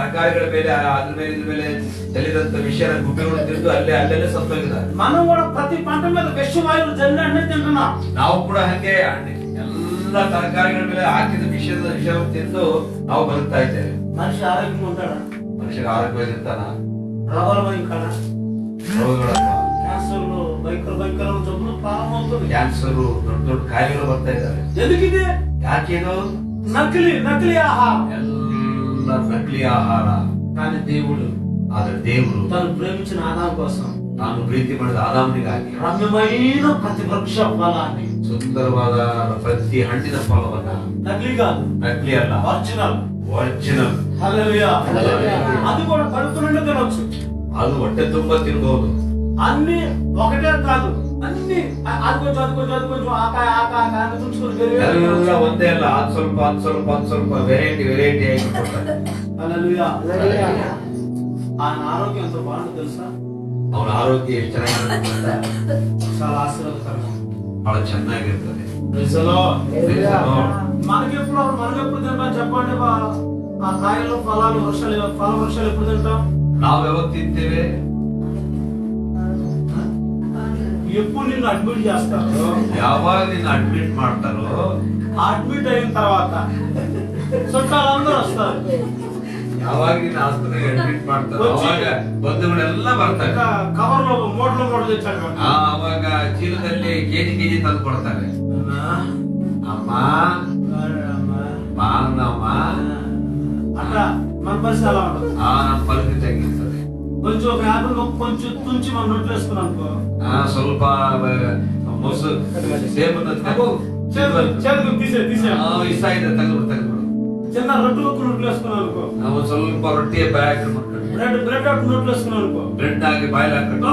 ತರಕಾರಿಗಳ ಮೇಲೆ ಅದ್ರ ಮೇಲೆ ಇದ್ರ ಮೇಲೆ ಚೆಲ್ಲಿದಂತ ವಿಷಯ ಗುಬ್ಬಿಗಳು ತಿಂದು ಅಲ್ಲೇ ಸತ್ತೋಗಿದ್ದಾರೆ. మనం కూడా ప్రతి పంట మీద విషవాయువులు జల్లి అన్నీ తింటున్నాం. ನಾವು ಕೂಡ ಹಂಗೆ ಎಲ್ಲ ತರಕಾರಿಗಳ ಮೇಲೆ ಹಾಕಿದ ವಿಷವನ್ನು ತಿಂದು ನಾವು ಬದುಕ್ತಾ ಇದ್ದೇವೆ. మనిషి ఆరోగ్యంగా ఉంటాడా? ಮನುಷ್ಯರ ಆರೋಗ್ಯವಾಗಿರ್ತಾನ? రోగాల భయంకర ರೋಗಗಳಪ್ಪ, క్యాన్సర్లు భయంకರ జబ్బులు ప్రారంభమవుతుంది. ಕ್ಯಾನ್ಸರ್, ದೊಡ್ಡ ದೊಡ್ಡ ಕಾಯಿಲೆಗಳು ಬರ್ತಾ ಇದ್ದಾವೆ. ఎందుకిది? ಯಾಕೇನು? నకిలీ ఆహారం, ಎಲ್ಲ ನಕಲಿ ಆಹಾರ. కానీ దేవుడు ಆದ್ರೆ ದೇವರು తను ప్రేమించిన ఆదాం కోసం ನಾನು ಪ್ರೀತಿ ಮಾಡಿದ ಆದಾಮನಿಗಾಗಿ రమ్యమైన ప్రతి వృక్ష ఫలాన్ని, ಸುಂದರವಾದ ಪ್ರತಿ ಹಣ್ಣಿನ ಫಲವನ್ನ, నకిలీ కాదు, ನಕಲಿ ಅಲ್ಲ, ఒరిజినల్. ಹಲ್ಲೆಲೂಯಾ. అది కూడా కడుపు నిండా తినొచ్చు. ಅದು ಹೊಟ್ಟೆ ತುಂಬಾ ತಿನ್ಬಹುದು. అన్ని ఒకటే కాదు, అన్ని అది కొంచెం ఆకాయ అని తుంచుకొని ಎಲ್ಲ ಒಂದೇ ಅಲ್ಲ, ಅದ್ ಸ್ವಲ್ಪ ವೆರೈಟಿ ಆಗಿ ಕೊಡ್ತಾರೆ. హల్లెలూయా. ఆయన ఆరోగ్యం ఎంతో బాగుంటుంది తెలుసా? ಅವನ ಆರೋಗ್ಯ ಎಷ್ಟು ಚೆನ್ನಾಗಿರುತ್ತೆ, చాలా ఆశీర్వాదకరం, ಬಹಳ ಚೆನ್ನಾಗಿರ್ತದೆ. మనకెప్పుడు తింటాం చెప్పండి? ఆ కాయలు ఫలాలు వృక్షాలు ఎప్పుడు తింటాం? ನಾವು ಯಾವಾಗ ತಿಂತೇವೆ? ఎప్పుడు నిన్ను అడ్మిట్ చేస్తారో, ಯಾವಾಗ ನಿನ್ನ ಅಡ್ಮಿಟ್ ಮಾಡ್ತಾರೋ, అడ్మిట్ అయిన తర్వాత చుట్టాలందరూ వస్తారు. ಯಾವಾಗ ನಿನ್ನ ಆಸ್ಪತ್ರೆಗೆ ಅಡ್ಮಿಟ್ ಮಾಡ್ತಾರೋ ಅವಾಗ ಬಂಧುಗಳೆಲ್ಲ ಬರ್ತಾರೆ. ಕವರ್లో ಮೂಟలు తెచ్చారు. ಅವಾಗ ಚೀಲದಲ್ಲಿ ಕೆಜಿ ತಂದು ಕೊಡ್ತಾರೆ. ಅಮ್ಮ ಬಾನಮ್ಮ అట్లా మన పరిస్థితి అలా ఉంటుంది. ನಮ್ಮ ಪರಿಸ್ಥಿತಿ ಆಗಿರ್ತದೆ. కొంచెం ఒక యాభై కొంచెం తుంచి మనం నోట్లు వేసుకున్నాం అనుకో, ಸ್ವಲ್ಪ ಮೊಸು ಸೇಬನ್ನು చేతులు తీసే ಇಷ್ಟ ಇದೆ ತೆಗೆದ್ಬಿಡು. చిన్న రొట్టె ముక్క నోట్లు వేసుకున్నాం అనుకో, ನಾವು ಸ್ವಲ್ಪ ರೊಟ್ಟಿಯ ಬ್ಯಾಗ್ బ్రెడ్ నోట్లు వేసుకున్నాం అనుకో, ಬ್ರೆಡ್ ಆಗಿ ಬಾಯ್ಲ್ ಹಾಕೊಂಡು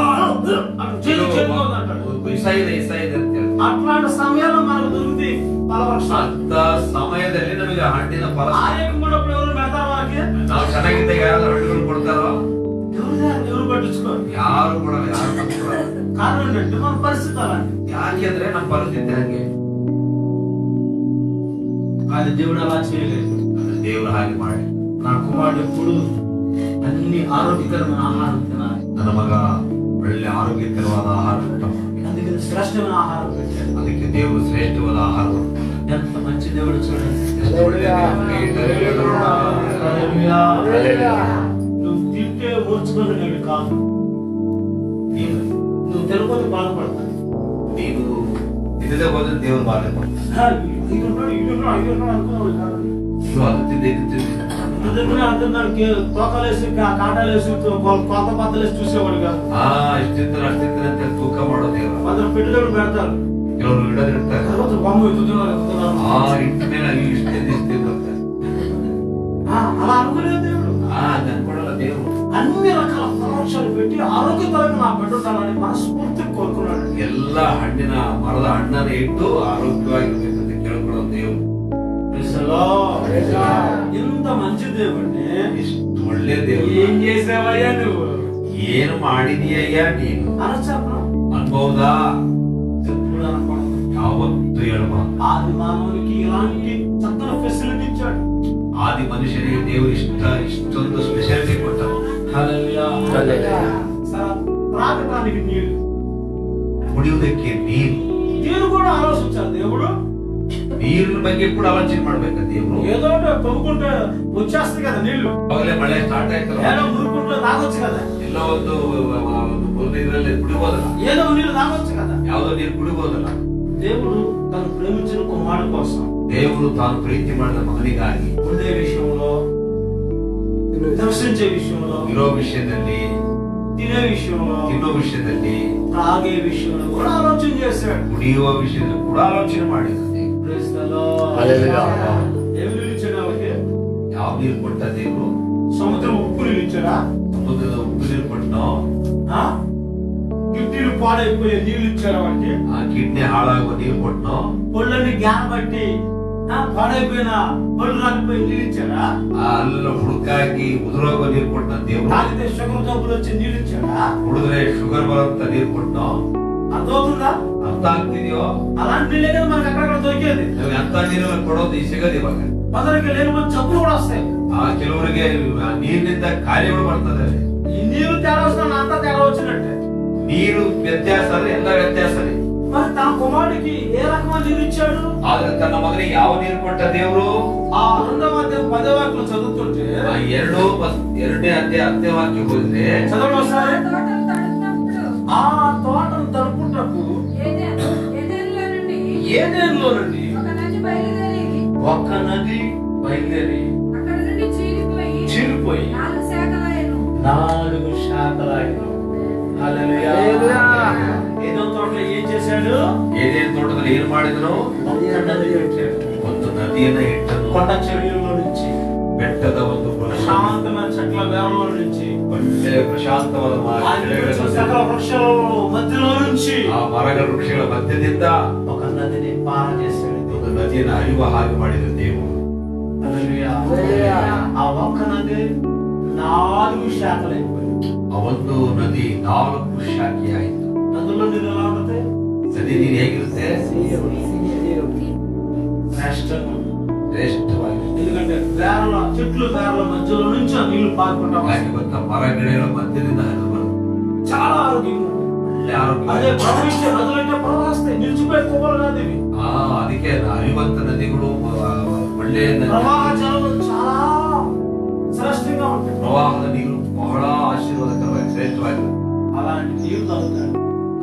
ಇಷ್ಟ ಇದೆ ಅಂತ ಹೇಳಿ. అట్లాంటి సమయంలో మనకు దొరుకుతుంది ఫలవృక్షాలు. ಅಂತ ಸಮಯದಲ್ಲಿ ನಮಗೆ ಹಣ್ಣಿನ ಫಲ. ఆరోగ్యం కూడా ఎవరు పెడతారు మనకి? ನಾವು ಚೆನ್ನಾಗಿದ್ದಾಗ ಯಾರಾದ್ರೂ ಹಣ್ಣುಗಳು ಕೊಡ್ತಾರೋ? ఎవరు పట్టించుకోరు, ಯಾರು ಕೊಡಲ್ಲ, ಯಾರು ಕೊಡಲ್ಲ. కారణం ఏంటంటే మన పరిస్థితి అలాంటి. ಯಾಕೆಂದ್ರೆ ನಮ್ಮ ಪರಿಸ್ಥಿತಿ ಹಂಗೆ. అది దేవుడు అలా చేయలేదు. ದೇವರು ಹಾಗೆ ಮಾಡಿ, నా కుమారుడు ఎప్పుడు అన్ని ఆరోగ్యకరమైన ఆహారం తినాలి, ನನ್ನ ಮಗ ಒಳ್ಳೆ ಆರೋಗ್ಯಕರವಾದ ಆಹಾರ ಊಟ ಮಾಡಿ. అందుకని శ్రేష్టమైన ఆహారం పెట్టాడు. ಅದಕ್ಕೆ ದೇವರು ಶ್ರೇಷ್ಠವಾದ ಆಹಾರ. ఎంత మంచి దేవుడు చూడండి. ಎಷ್ಟು ಒಳ್ಳೆಯ ದೇವರು. నువ్వు తింటే ఓర్చుకోలేడు కాదు, నువ్వు తినకపోతే బాధపడతావు. ನೀನು ತಿನ್ನದೆ ಹೋದ್ರೆ ದೇವರು ಬಾಧಪಡ್ತಾನೆ. అనుకున్నావు కాదు. ನೀವು ಅದು ತಿಂದೆ ಇದು ತಿಂದೆ అందరికి తోకలేసి కాటాలేసి కొత్త బద్దలేసి చూసేవాడు కాదు. ಇಷ್ಟಿಂತ ಅಷ್ಟಿಂತ ಅಂತ ತೂಕ ಮಾಡೋ ದೇವರು. కొందరు పెట్టినప్పుడు పెడతారు, ಕೆಲವರು ಇಡದಿರ್ತಾರೆ. తర్వాత బొమ్మ ఎత్తుతున్నారు. ಇಂటి ಮೇಲೆ ಇಷ್ಟಿಂದ అలా అనుకునేది దేవుడు. ಅನ್ಕೊಡಲ್ಲ ದೇವರು. అన్ని రకాల పరోక్షాలు పెట్టి ఆరోగ్యపరంగా నా బిడ్డ ఉండాలని మనస్ఫూర్తి కోరుకున్నాడు. ಎಲ್ಲ ಹಣ್ಣಿನ ಮರದ ಹಣ್ಣನ್ನು ಇಟ್ಟು ಆರೋಗ್ಯವಾಗಿರ್ಬೇಕಂತ ಕೇಳ್ಕೊಳ್ಳೋ ದೇವರು. ఇంత మంచి దేవుడిని ಇಷ್ಟು ಒಳ್ಳೆ ದೇವರು ఏం చేసావయ్యా నువ్వు? ಏನು ಮಾಡಿದೀಯಯ್ಯ ನೀನು అనచప్పుడు ಅನ್ಬಹುದಾ? ఎప్పుడు అనకూడదు. ಯಾವತ್ತು ಹೇಳ್ಬಾರ್ದು. ఆది మానవునికి ఇలాంటి చక్కని ఫెసిలిటీ ఇచ్చాడు. ಆದಿ ಮನುಷ್ಯನಿಗೆ ದೇವರು ಇಷ್ಟೊಂದು ಸ್ಪೆಷಾಲಿಟಿ ಕೊಟ್ಟ. త్రాగటానికి నీళ్లు, ಕುಡಿಯುವುದಕ್ಕೆ ನೀರು. దీని కూడా ఆలోచించాలి దేవుడు. ನೀರಿನ ಬಗ್ಗೆ ಕೂಡ ಆಲೋಚನೆ ಮಾಡ್ಬೇಕ ದೇವರು. ఏదో తవ్వుకుంటే వచ్చేస్తుంది కదా నీళ్లు. ಅವಾಗಲೇ ಮಳೆ ಸ್ಟಾರ್ಟ್ ಆಯ್ತಲ್ಲ, ఏదో మురుకుంటే తాగొచ్చు కదా, ಎಲ್ಲೋ ಒಂದು ಇದರಲ್ಲಿ ಕುಡಿಬೋದಲ್ಲ, ఏదో నీళ్లు తాగొచ్చు కదా. ಯಾವ್ದೋ ನೀರು ಕುಡಿಬೋದಲ್ಲ. దేవుడు తను ప్రేమించిన కుమారుడు కోసం, ದೇವರು ತಾನು ಪ್ರೀತಿ ಮಾಡಿದ ಮಗನಿಗಾಗಿ ఉండే విషయంలో, దర్శించే విషయంలో, ಇರೋ ವಿಷಯದಲ್ಲಿ, తినే విషయంలో, ತಿನ್ನೋ ವಿಷಯದಲ್ಲಿ, తాగే విషయంలో కూడా ఆలోచన చేశాడు. ಕುಡಿಯುವ ವಿಷಯದಲ್ಲಿ ಕೂಡ ಆಲೋಚನೆ ಮಾಡಿದ. Praise the Lord. ఏమి నీళ్ళు ఇచ్చాడు వాళ్ళకి? ಯಾವ ನೀರು ಕೊಟ್ಟ ದೇವರು? సముద్రం ఉప్పు నీళ్ళు ఇచ్చాడా? ಸಮುದ್ರದ ಉಪ್ಪು ನೀರು ಕೊಟ್ಟನೋ? కిడ్నీలు పాడైపోయే నీళ్ళు ఇచ్చాడా వాళ్ళకి? ಕಿಡ್ನಿ ಹಾಳಾಗುವ ನೀರು ಕೊಟ್ಟನೋ? పొళ్ళని జ్ఞానం బట్టి పాడైపోయిన పళ్ళు రాకపోయి నీళ్ళు ఇచ్చాడా? ಅಲ್ಲ ಹುಡುಕಾಗಿ ಉದುರೋಗೋ ನೀರು ಕೊಟ್ಟ ದೇವರು. తాగితే షుగర్ జబ్బులు వచ్చి నీళ్ళు ఇచ్చాడా? ಕುಡಿದ್ರೆ ಶುಗರ್ ಬರುವಂತ ನೀರು ಕೊಟ್ಟನೋ? అర్థమవుతుందా? ಅರ್ಥ ಆಗ್ತಿದೆಯೋ? అలాంటి నీళ్ళే కదా మనకి అక్కడక్కడ దొరికేది. ಎಂತ ನೀರು ಕೊಡೋದು ಸಿಗದು ಇವಾಗ. కొందరికి లేని మంది జబ్బులు కూడా వస్తాయి. ಕೆಲವರಿಗೆ ನೀರಿನಿಂದ ಕಾಯಿಲೆಗಳು ಬರ್ತದೆ. ఈ నీరు తేడా వస్తున్నా అంతా తేడా వచ్చినట్టే. ನೀರು ವ್ಯತ್ಯಾಸ ಅಂದ್ರೆ ಎಲ್ಲ ವ್ಯತ್ಯಾಸನೇ. మరి తన కుమారుడికి ఏ రకమైన నీరు ఇచ్చాడు? ಆದ್ರೆ ತನ್ನ ಮಗನಿಗೆ ಯಾವ ನೀರು ಕೊಟ್ಟ ದೇವರು? ఆ 2వ అధ్యాయం 10వ వాక్యం చదువుతుంటే ಎರಡನೇ ಅಧ್ಯಾಯ 10ನೇ ವಾಕ್ಯ ಹೋದ್ರೆ చదవండి ఒకసారి. తోటలు తడుపునప్పుడు ఆ తోటను తడుపుటకు ఏదెన్లో నుండి ఒక నది బయలుదేరి అక్కడ నుండి చీలిపోయి 4 శాఖలాయను. హల్లెలూయా. ఏదెన్ తోటలో ఏం చేశాడు? ఏదెన్ తోటದಲ್ಲಿ ಏನು ಮಾಡಿದನು? ఒక నది పెట్టాడు. ಒಂದು ನದಿಯನ್ನು ಇಟ್ಟನು. కొండ చెరువులో నుంచి, ಬೆಟ್ಟದ ಒಂದು ప్రశాంతమైన చెట్ల వేరలో నుంచి, ಒಳ್ಳೆ ಪ್ರಶಾಂತವಾದ సకల వృక్షాల మధ్యలో నుంచి, ಆ ಮರಗಳ ವೃಕ್ಷಗಳ ಮಧ್ಯದಿಂದ ఒక నదిని పార చేశాడు. ಒಂದು ನದಿಯನ್ನು ಹರಿಯುವ ಹಾಗೆ ಮಾಡಿದ ದೇವರು. హల్లెలూయా. ఆ ఒక్క నది 4 శాఖలైపోయింది. ಆ ಒಂದು ನದಿ 4 ಶಾಖೆಯಾಯಿತು. నదుల్లో నీరు ఎలా ఉంటుంది? ನದಿ ನೀರು ಹೇಗಿರುತ್ತೆ? ಶ್ರೇಷ್ಠವಾಗಿ. ఎందుకంటే చెట్లు వేరల మధ్యలో నుంచి ఆ నీళ్లు పారుకుంటా ಯಾಕೆ ಗೊತ್ತಾ? ಮರಗಿಡಗಳ ಮಧ್ಯದಿಂದ ಹರಿದು ಬರುತ್ತೆ. చాలా ఆరోగ్యంగా ಒಳ್ಳೆ ಆರೋಗ್ಯ. అదే ప్రవహించే నదులంటే ప్రవహిస్తాయి, నిలిచిపోయే కొమ్మలు కాదు ఇవి. ಅದಕ್ಕೆ ಹರಿಯುವಂತ ನದಿಗಳು ಒಳ್ಳೆ ప్రవాహ జలాలు చాలా శ్రేష్టంగా ఉంటాయి. ಪ್ರವಾಹದ ನೀರು ಬಹಳ ಆಶೀರ್ವಾದಕರವಾಗಿ ಶ್ರೇಷ್ಠವಾಗಿದೆ. అలాంటి నీరు తాగుతాడు.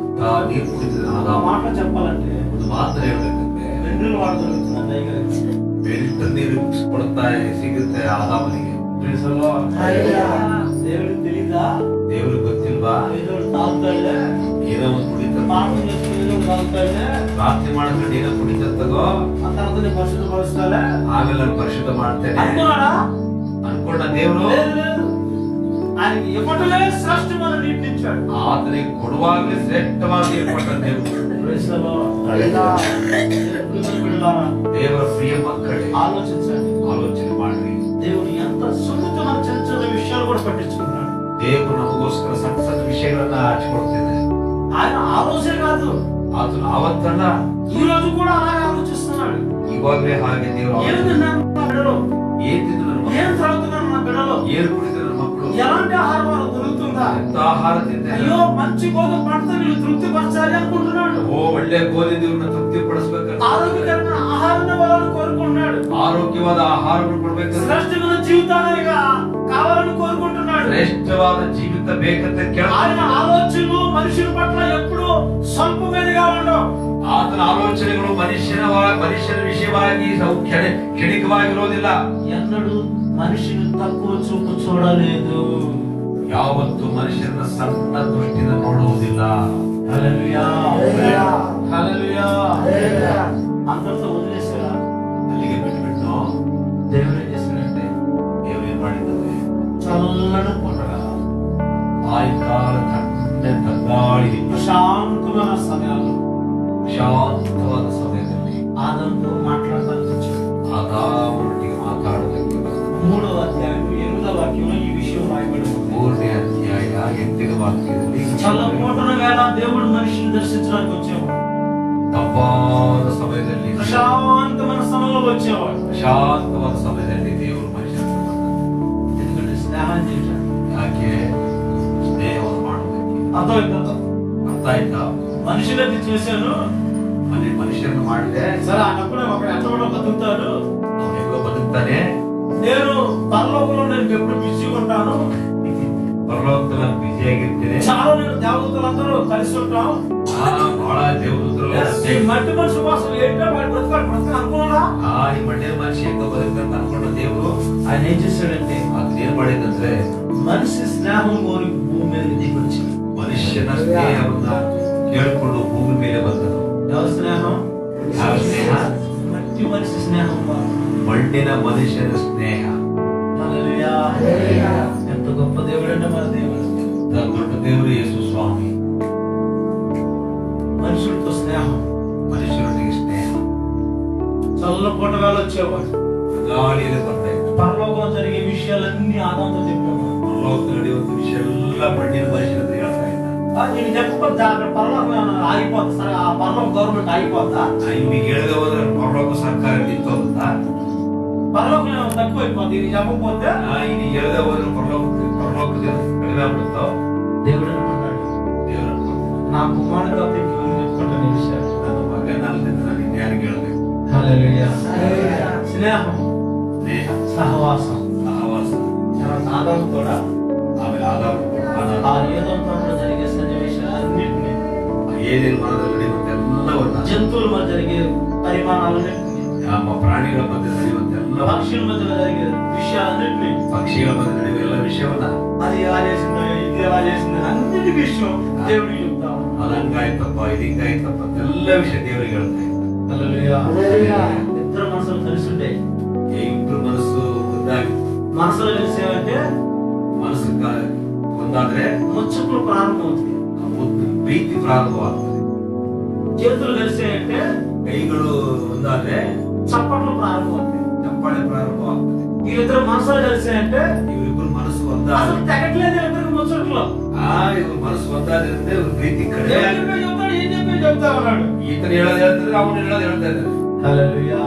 ನೀರು ಕುಡಿದ್ರೆ ఆ మాట చెప్పాలంటే ಒಂದು ಮಾತ್ರ ಹೇಳ್ಬೇಕಂದ್ರೆ 2 వాడుతున్నాడు ಬೆಳ್ತ ನೀರು ಕೊಡ್ತಾ ಸಿಗುತ್ತೆ ಆದಾಮನಿಗೆ. దేవుడికి తెలీదా? ದೇವ್ರಿಗೆ ಗೊತ್ತಿಲ್ವಾ? ఏదో తాగుతాడే, ಏನೋ ಒಂದು ಕುಡಿತಾರೆ. తాగుతాడే, ಪ್ರಾರ್ಥನೆ ಮಾಡಿದ್ರೆ ಏನೋ ಕುಡಿತ ತಗೋ, ఆ తర్వాత నేను పరిశుద్ధపరుస్తాడే, ಆಮೇಲೆ ನಾನು ಪರಿಶುದ್ಧ ಮಾಡ್ತೇನೆ అనుకున్నాడా? ಅನ್ಕೊಂಡ ದೇವ್ರು ఆయనకి ఇవ్వటమే శ్రేష్టమైన నీటిని ఇచ్చాడు. ಆತನಿಗೆ ಕೊಡುವಾಗಲೇ ಶ್ರೇಷ್ಠವಾಗಿ ನೀರು ಕೊಟ್ಟ ದೇವರು. ದೇವರ ಪ್ರಿಯ ಮಕ್ಕಳೇ, ఆలోచించండి, ಆಲೋಚನೆ ಮಾಡ್ರಿ. దేవుడు ఎంత సున్నితమైన చిన్న చిన్న విషయాలు కూడా పట్టించుకున్నాడు. ದೇವರು ನಮಗೋಸ್ಕರ ಸಣ್ಣ ಸಣ್ಣ ವಿಷಯಗಳನ್ನ ಹಂಚಿಕೊಡ್ತಿದ್ದಾನೆ. ఆయన ఆ రోజే కాదు, ಆತನು ಆವತ್ತಲ್ಲ ఈ రోజు కూడా అలాగే ఆలోచిస్తున్నాడు. ಇವಾಗಲೇ ಹಾಗೆ ದೇವರು ఏం తిన్నాను నా బిడ్డలో, ಏನ್ ತಿಂದ್ರು ನನ್ನ ఏం ಮಕ್ಕಳು, త్రాగుతున్నాను నా బిడ్డలో, ಏನು ಕುಡಿದ್ರು ನನ್ನ ಮಕ್ಕಳು, ఎలాంటి ఆహారం వాళ్ళకు దొరుకుతుందా? ಎಂತ ಆಹಾರ ತಿಂತಾರೆ. అయ్యో మంచి గోధుమ పంట వీళ్ళు తృప్తి పరచాలి అనుకుంటున్నాడు. ಓ ಒಳ್ಳೆ ಗೋಧಿ ದೇವ್ರನ್ನ ತೃಪ್ತಿ ಪಡಿಸ್ಬೇಕಂತ, ఆరోగ్యకరమైన ఆహారాన్ని వాళ్ళని కోరుకుంటున్నాడు. ಆರೋಗ್ಯವಾದ ಆಹಾರವನ್ನು ಕೊಡ್ಬೇಕಂತ, శ్రేష్టమైన జీవితాన్ని కావాలని కోరుకుంటున్నాడు. ಶ್ರೇಷ್ಠವಾದ ಜೀವಿತ ಬೇಕಂತ ఆయన ಕೇಳ್ತಾನೆ. ఆలోచనలు మనుషుల పట్ల ఎప్పుడూ స్వల్పమైనగా ఉండవు. ಆತನ ಆಲೋಚನೆಗಳು ಮನುಷ್ಯನ ವಿಷಯವಾಗಿ ಕ್ಷಣಿಕವಾಗಿರೋದಿಲ್ಲ. ఎన్నడూ మనిషిని తక్కువ చూపు చూడలేదు. ಯಾವತ್ತು ಮನುಷ್ಯನ ಸಣ್ಣ ದೃಷ್ಟಿನ ನೋಡುವುದಿಲ್ಲ. హల్లెలూయా, హల్లెలూయా. అందరితో వదిలేసారా? ಅಲ್ಲಿಗೆ ಬಿಟ್ಬಿಟ್ಟು దేవుడు ఏం చేశాడంటే, ದೇವರು ಏನ್ ಮಾಡಿದ್ದಾರೆ? చల్లన పూటగా ಸಾಯಂಕಾಲ ತಣ್ಣೆ ತಂಗಾಳಿ ప్రశాంతమైన సమయాల్లో ಶಾಂತವಾದ ಸಮಯದಲ್ಲಿ ఆదాముతో మాట్లాడడానికి వచ్చాడు. ಆದಾಮನೊಟ್ಟಿಗೆ ಮಾತಾಡೋದಕ್ಕೆ 3వ అధ్యాయం 8వ వాక్యంలో ఈ విషయం రాయబడి ఉంది. 3ನೇ ಅಧ್ಯಾಯ 8ನೇ ವಾಕ್ಯದಲ್ಲಿ చల్లపూటన వేళ దేవుడు మనిషిని దర్శించడానికి వచ్చేవాడు. ತಂಪಾದ ಸಮಯದಲ್ಲಿ ప్రశాంతమైన సమయంలో వచ్చేవాడు. ಶಾಂತವಾದ ಸಮಯದಲ್ಲಿ ದೇವರು ಮನುಷ್ಯರನ್ನು ಬಂದ. ఎందుకంటే స్నేహం చేశాడు. ಯಾಕೆ? ಸ್ನೇಹವನ್ನು ಮಾಡೋದಕ್ಕೆ. అర్థమైందా? ಅರ್ಥ ಆಯ್ತಾ? మనుషులకి చేశాను, ಮನುಷ್ಯರನ್ನು ಮಾಡಿದೆ, సరే అన్నప్పుడు ఒకడు ఎంత కూడా బతుకుతాడు, ಅವನು ಹೆಂಗೋ ಬದುಕ್ತಾನೆ, నేను పరలోకంలో నేను ఎప్పుడు బిజీగా ఉంటాను, ಪರಲೋಕದಲ್ಲಿ ನಾನು ಬ್ಯುಸಿಯಾಗಿರ್ತೇನೆ, చాలా నేను దేవదూతలందరూ కలిసి ఉంటాం, ಬಹಳ ದೇವದೂತರು ఈ మట్టి మనిషి కోసం ఏంటో వాడు బ్రతకాడు అనుకున్నాడా? ಈ ಮಣ್ಣಿನ ಮನುಷ್ಯ ಹೆಂಗೋ ಬದುಕ್ತಾನೆ ಅನ್ಕೊಂಡ ದೇವರು ఆయన ఏం చేశాడంటే, ಅದನ್ನ ಏನ್ ಮಾಡಿದಂದ್ರೆ మనిషి స్నేహం కోరి భూమి మీద దిగి వచ్చాడు. ಮನುಷ್ಯನ ಸ್ನೇಹವನ್ನ ಕೇಳಿಕೊಂಡು ಭೂಮಿ ಮೇಲೆ ಬಂದನು. ఎవరి స్నేహం? ಯಾವ ಸ್ನೇಹ? మట్టి మనిషి స్నేహం. ಮಣ್ಣಿನ ಮನುಷ್ಯನ ಸ್ನೇಹ. హల్లెలూయా. ఎంత గొప్ప దేవుడు అంటే మన దేవుడు. ದೊಡ್ಡ ದೇವರು ಯೇಸು ಸ್ವಾಮಿ. మనుషులతో స్నేహం, ಮನುಷ್ಯರೊಟ್ಟಿಗೆ ಸ್ನೇಹ. చల్ల పూటగాలు వచ్చేవాడు. ಗಾಳಿಯಲ್ಲಿ ಬರ್ತಾ ಇತ್ತು. పరలోకంలో జరిగే విషయాలన్నీ ఆదాంతో చెప్పేవాడు. ಪರಲೋಕದಲ್ಲಿ ನಡೆಯುವಂತ ವಿಷಯ ಎಲ್ಲ ಮಣ್ಣಿನ ಮನುಷ್ಯನ ಹತ್ರ ಹೇಳ್ತಾ ಇದ್ದ. నేను చెప్పకపోతే అక్కడ పరలోకం ఆగిపోద్ది, సరే ఆ పరలోక గవర్నమెంట్ ఆగిపోద్దా? ಇವ್ನಿಗೆ ಹೇಳದೆ ಹೋದ್ರೆ ಪರಲೋಕ ಸರ್ಕಾರ ನಿಂತೋಗುತ್ತಾ? పరలోకం తక్కువైపోతుంది ఇది చెప్పకపోతే ఇది ಹೇಳದೆ ಹೋದ್ರೆ ಪರಲೋಕದ ಕಡಿಮೆ ಆಗ್ಬಿಡುತ್ತೋ దేవుడు అనుకున్నాడు ದೇವರು ಅನ್ಕೊಂಡ నా కుమారుడు కాబట్టి చెప్పుకుంటాను ఈ విషయాలు ನನ್ನ ಮಗನಲ್ಲದೆ ನಾನು ಇನ್ಯಾರಿಗೆ ಹೇಳ್ಬೇಕು హల్లెలూయా స్నేహం ಸ್ನೇಹ సహవాసం ಸಹವಾಸ ఆదాము కూడా ಆಮೇಲೆ ಆದಾಮ ఆ ఏదోంలో జరిగే సన్నివేశాలన్నింటినీ ಏನೇನು ಮನದಲ್ಲಿ ನಡೆಯುವಂತೆಲ್ಲವನ್ನ జంతువుల మధ్య జరిగే పరిమాణాలన్నింటినీ ನಮ್ಮ ಪ್ರಾಣಿಗಳ ಮಧ್ಯೆ ನಡೆಯುವಂತೆಲ್ಲ పక్షుల మధ్య జరిగే విషయాలన్నింటినీ పక్షిಗಳ మధ్య ನಡೆಯುವ ಎಲ್ಲ ವಿಷಯವನ್ನ అది ఎలా చేసిందో ఇది ఎలా చేసిందో అన్నిటి విషయం దేవుడికి చెప్తా ఉన్నాడు. ಅದಂಗಾಯ್ತಪ್ಪ ಇದಿಂಗಾಯ್ತಪ್ಪ ಎಲ್ಲ ವಿಷಯ ದೇವರಿಗೆ ಹೇಳ್ತಾ ಇದ್ದ. హల్లెలూయా ఇద్దరు మనసులు కలిసి ఉంటే ಇಬ್ರು ಮನಸ್ಸು ಒಂದಾಗಿ మనసులు కలిసేవంటే ಮನಸ್ಸು ಒಂದಾದ್ರೆ ముచ్చట్లు ప్రారంభం అవుతుంది. ಒಂದು ಪ್ರೀತಿ ಪ್ರಾರಂಭವಾಗ್ತದೆ. చేతులు కలిసేయంటే ಕೈಗಳು ಒಂದಾದ್ರೆ చప్పట్లు ప్రారంభం అవుతాయి. ಚಪ್ಪಾಳೆ ಪ್ರಾರಂಭವಾಗ್ತದೆ. వీళ్ళిద్దరు మనసులు కలిసేయంటే ಇವರಿಬ್ರು ಮನಸ್ಸು అసలు ಒಂದಾದ್ರೆ తెగట్లేదు ఇద్దరికి ముచ్చట్లు. ಇವ್ರು ಮನಸ್ಸು ಒಂದಾದ್ರಿಂದ ಇವ್ರ ಪ್ರೀತಿ ಕಡಿಮೆ దేవుడు ಆಗಿದೆ. చెప్పే చెప్తాడు, ఏం చెప్పే చెప్తా ఉన్నాడు. ಈತನ ಹೇಳೋದು ಹೇಳ್ತಿದ್ರೆ ಅವನು ಹೇಳೋದು ಹೇಳ್ತಾ ಇದ್ದಾರೆ. హల్లెలూయా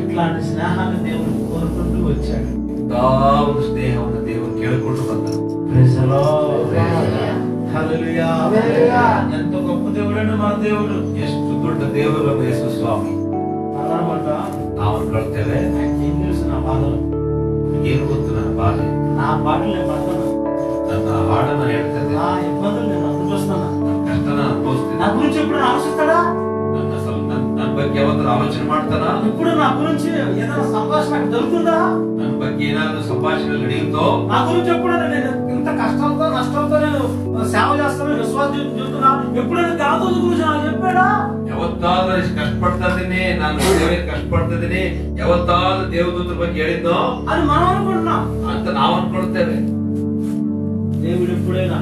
ఇట్లాంటి స్నేహాన్ని దేవుడు కోరుకుంటూ వచ్చాడు. ಇಂಥ ಒಂದು ಸ್ನೇಹವನ್ನು ದೇವರು ಕೇಳಿಕೊಂಡು ಬಂದ. Praise the lord. హల్లెలూయా ఎంత గొప్ప దేవుడండి మన దేవుడు. ಎಷ್ಟು ದೊಡ್ಡ ದೇವರು ನಮ್ಮ ಯೇಸು ಸ್ವಾಮಿ. అన్నమాట ನಾವು ಅನ್ಕೊಳ್ತೇವೆ ఏం తెలుసు నా బాధలు, ಏನು ಗೊತ್ತು ನನ್ನ ಬಾಧೆ, నా పాటలు నేను పడతాను, ನನ್ನ ಹಾಡನ್ನ ಹೇಳ್ತೇನೆ, నా ఇబ్బందులు నేను అనుభవిస్తాను. ನನ್ನ ಕಷ್ಟನ నా ಅನುಭವಿಸ್ತೀನಿ. గురించి ఎప్పుడు ఆలోచిస్తాడా? ನನ್ನ ಬಗ್ಗೆ ಯಾವತ್ತಾರು ಆಲೋಚನೆ ಮಾಡ್ತಾನ? ఇప్పుడు నా గురించి ఏదైనా సంభాషణ దొరుకుతుందా? ನನ್ನ ಬಗ್ಗೆ ಏನಾದ್ರು ಸಂಭಾಷಣೆ ನಡೆಯುತ್ತೋ? నా గురించి ఎప్పుడైనా నేను ఇంత కష్టంతో నష్టంతో నేను సేవ చేస్తాను, విశ్వాసం చెప్తున్నా, ఎప్పుడైనా దావోదు గురించి నాకు చెప్పాడా? ಯಾವತ್ತಾದ್ರೂ ಇಷ್ಟು ಕಷ್ಟಪಡ್ತಾ ಇದ್ದೀನಿ, ನಾನು ಸೇವೆ ಕಷ್ಟಪಡ್ತಾ ಇದ್ದೀನಿ, ಯಾವತ್ತಾದ್ರೂ ದೇವದೂತರ ಬಗ್ಗೆ ಹೇಳಿದ್ನೋ అని మనం అనుకుంటున్నాం. ಅಂತ ನಾವು ಅನ್ಕೊಳ್ತೇವೆ. దేవుడు ఎప్పుడైనా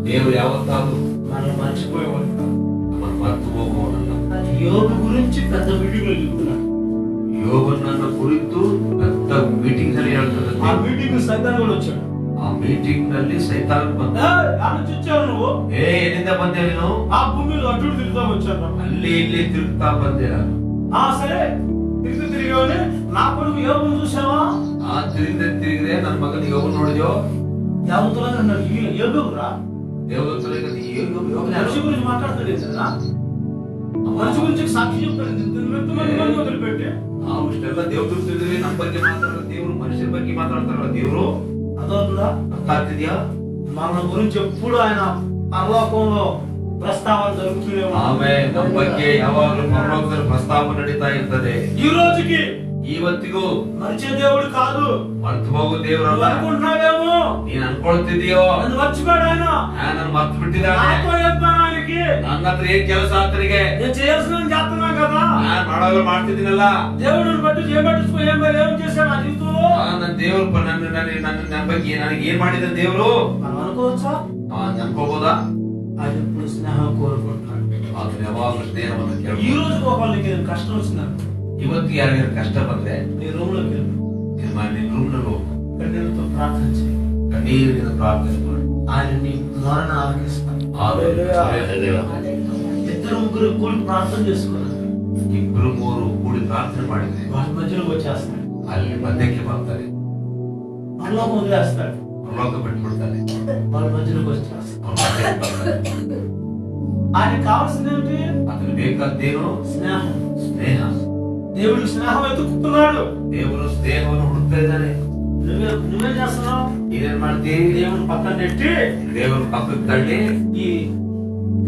ದೇವರು ಯಾವತ್ತಾದ್ರೂ మనం మర్చిపోయేవాడు కాదు. ನಮ್ಮನ್ನು ಮರೆತು ಹೋಗುವವನಲ್ಲ. యోగు గురించి పెద్ద మీటింగ్ లో చెప్తున్నాడు. ಯೋಗನನ್ನ ಕುರಿತು పెద్ద ಮೀಟಿಂಗ್ ನಲ್ಲಿ ಹೇಳ್ತದೆ. ఆ మీటింగ్ సైతాన్ కూడా వచ్చాడు. ಆ ಮೀಟಿಂಗ್ ನಲ್ಲಿ ಸೈತಾನ್ ಬಂದ. చూచావు నువ్వు ಎಲ್ಲಿಂದ ಬಂದೆ ನೀನು? ఆ భూమిలో అటు ఇటు తిరుగుతా వచ్చాను. ಅಲ್ಲಿ ಇಲ್ಲಿ ತಿರುಗ್ತಾ ಬಂದೆ ನಾನು. సరే తిరిగావని నా కొడుకు యోగును చూసావా? ತಿರುಗಿದೆ ನನ್ನ ಮಗನ ಯೋಗ ನೋಡಿದ್ಯೋ? దేవతలు అన్నాడు, యోగురా ದೇವದೂತರಿಗೆ మనిషి గురించి మాట్లాడతాడు కదా, మనిషి గురించి సాక్షి చెప్తాడు. వదిలిపెట్టి ನಾವು ಇಷ್ಟೆಲ್ಲ ದೇವದೂತರಿದ್ರೆ ನಮ್ಮ ಬಗ್ಗೆ ಮಾತಾಡೋ ದೇವ್ರು ಮನುಷ್ಯರ ಬಗ್ಗೆ ಮಾತಾಡ್ತಾರಲ್ಲ ದೇವ್ರು. అదవుతుందా? ಅರ್ಥ ಆಗ್ತಿದ್ಯಾ? మన గురించి ఎప్పుడు ఆయన పరలోకంలో ప్రస్తావన జరుగుతూనే ఉంది. ಆಮೇಲೆ ನಮ್ಮ ಬಗ್ಗೆ ಯಾವಾಗಲೂ ಪರಲೋಕದಲ್ಲಿ ಪ್ರಸ್ತಾಪ ನಡೀತಾ ಇರ್ತದೆ. ఈ రోజుకి ಇವತ್ತಿಗೂ మరిచే దేవుడు కాదు. ಮರ್ತು ಹೋಗೋ ದೇವ್ರಲ್ಲ. అనుకుంటున్నావేమో ನೀನ್ ಅನ್ಕೊಳ್ತಿದೀಯೋ నన్ను మర్చిపోయాడు ఆయన. ನಾನು ಮರ್ತು ಬಿಟ್ಟಿದ್ದಾನೆ. నాతో చెప్పాను ఆయనకి, ನನ್ನ ಹತ್ರ ಏನ್ ಕೆಲಸ ಆತನಿಗೆ? నేను చేయాల్సిన చేస్తున్నా కదా. ನಾನ್ ಮಾಡೋದು ಮಾಡ್ತಿದ್ದೀನಲ್ಲ. దేవుడిని బట్టి ఏం చేశాడు ఆ జీవితంలో? ನನ್ನ ದೇವ್ರು ನನ್ನ ಬಗ್ಗೆ ನನಗೆ ಏನ್ ಮಾಡಿದ ದೇವ್ರು మనం అనుకోవచ్చా? ಅನ್ಕೋಬಹುದಾ? ఆయన ఎప్పుడు స్నేహం కోరుకుంటున్నాడు. ಅದು ಯಾವಾಗಲೂ ಸ್ನೇಹವನ್ನು ఈ ಕೇಳ್ಬೋದು. రోజు ఒకళ్ళకి ఏదైనా కష్టం వచ్చిందంట, ಇವತ್ತು ಯಾರಿಗಾರು ಕಷ್ಟ ಬಂದ್ರೆ నీ రూమ్ లోకి వెళ్ళి ನಿನ್ನ ರೂಮ್ ನಲ್ಲಿ ಹೋಗು, కన్నీళ్ళతో ప్రార్థన చేయి. ಕಣ್ಣೀರಿನ ಪ್ರಾರ್ಥನೆ ಮಾಡು. ఆయన నీ ధోరణ ఆలకిస్తాడు. ఇద్దరు ముగ్గురు కూడి ప్రార్థన చేసుకున్నారు. ಇಬ್ರು ಮೂರು ಕೂಡಿ ಪ್ರಾರ್ಥನೆ ಮಾಡಿದ್ರೆ వాళ్ళ మధ్యలోకి వచ్చేస్తాడు. ಅಲ್ಲಿ ಮಧ್ಯಕ್ಕೆ ಬರ್ತಾರೆ, పరలోకం వదిలేస్తాడు. ಪರಲೋಕ ಬಿಟ್ಬಿಡ್ತಾರೆ, వాళ్ళ మధ్యలోకి వచ్చేస్తాడు. ಅವ್ರ ಮಧ್ಯಕ್ಕೆ ಬರ್ತಾರೆ. ఆయనకి కావాల్సింది ఏమిటి? ಅದಕ್ಕೆ ಬೇಕಾದ್ದೇನು? స్నేహం. ಸ್ನೇಹ. దేవుడు స్నేహం వెతుకుతున్నాడు. ದೇವರು ಸ್ನೇಹವನ್ನು ಹುಡುಕ್ತಾ ಇದ್ದಾನೆ. నువ్వేం చేస్తున్నావు? ನೀನೇನ್ ಮಾಡ್ತಿ? దేవుని పక్కన పెట్టి ದೇವರು ಪಕ್ಕಕ್ಕೆ ತಳ್ಳಿ ఈ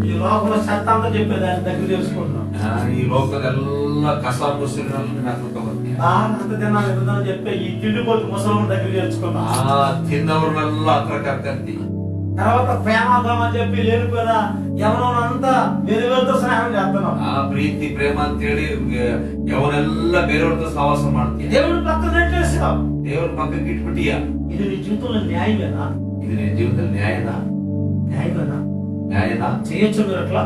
ఈ లోకంలో చెత్త అంతా చెప్పేది ఆయన దగ్గర తెలుసుకుంటున్నాం. ಈ ಲೋಕದೆಲ್ಲ ಕಸ ಮುಸುರಿನಲ್ಲಿ ಹಾಕ್ತಾ ಬರ್ತೀನಿ. అంత తినాలి విధానం చెప్పే ఈ తిండిపోతు ముసలమ్మ దగ్గర తెలుసుకున్నాం. ತಿನ್ನವ್ರನ್ನೆಲ್ಲ ಹತ್ರ ಕರ್ಕಂತಿ. తర్వాత ప్రేమాభావం అని చెప్పి లేనిపోయిన ఎవరో అంతా వేరే వేరుతో స్నేహం చేస్తున్నాం. ಪ್ರೀತಿ ಪ್ರೇಮ ಅಂತೇಳಿ ಅವನೆಲ್ಲ ಬೇರೆಯವ್ರದ್ದು ಸಹವಾಸ ಮಾಡ್ತೀಯ. దేవుడు పక్కన నెట్టేసావు. ದೇವ್ರ ಪಕ್ಕಕ್ಕೆ ಇಟ್ಬಿಟ್ಟಿಯ. ఇది నీ జీవితంలో న్యాయమేనా? ಇದು ನಿನ್ನ ಜೀವನದಲ್ಲಿ ನ್ಯಾಯನಾ? న్యాయమేనా? ನ್ಯಾಯನಾ? చేయొచ్చు మీరు అట్లా?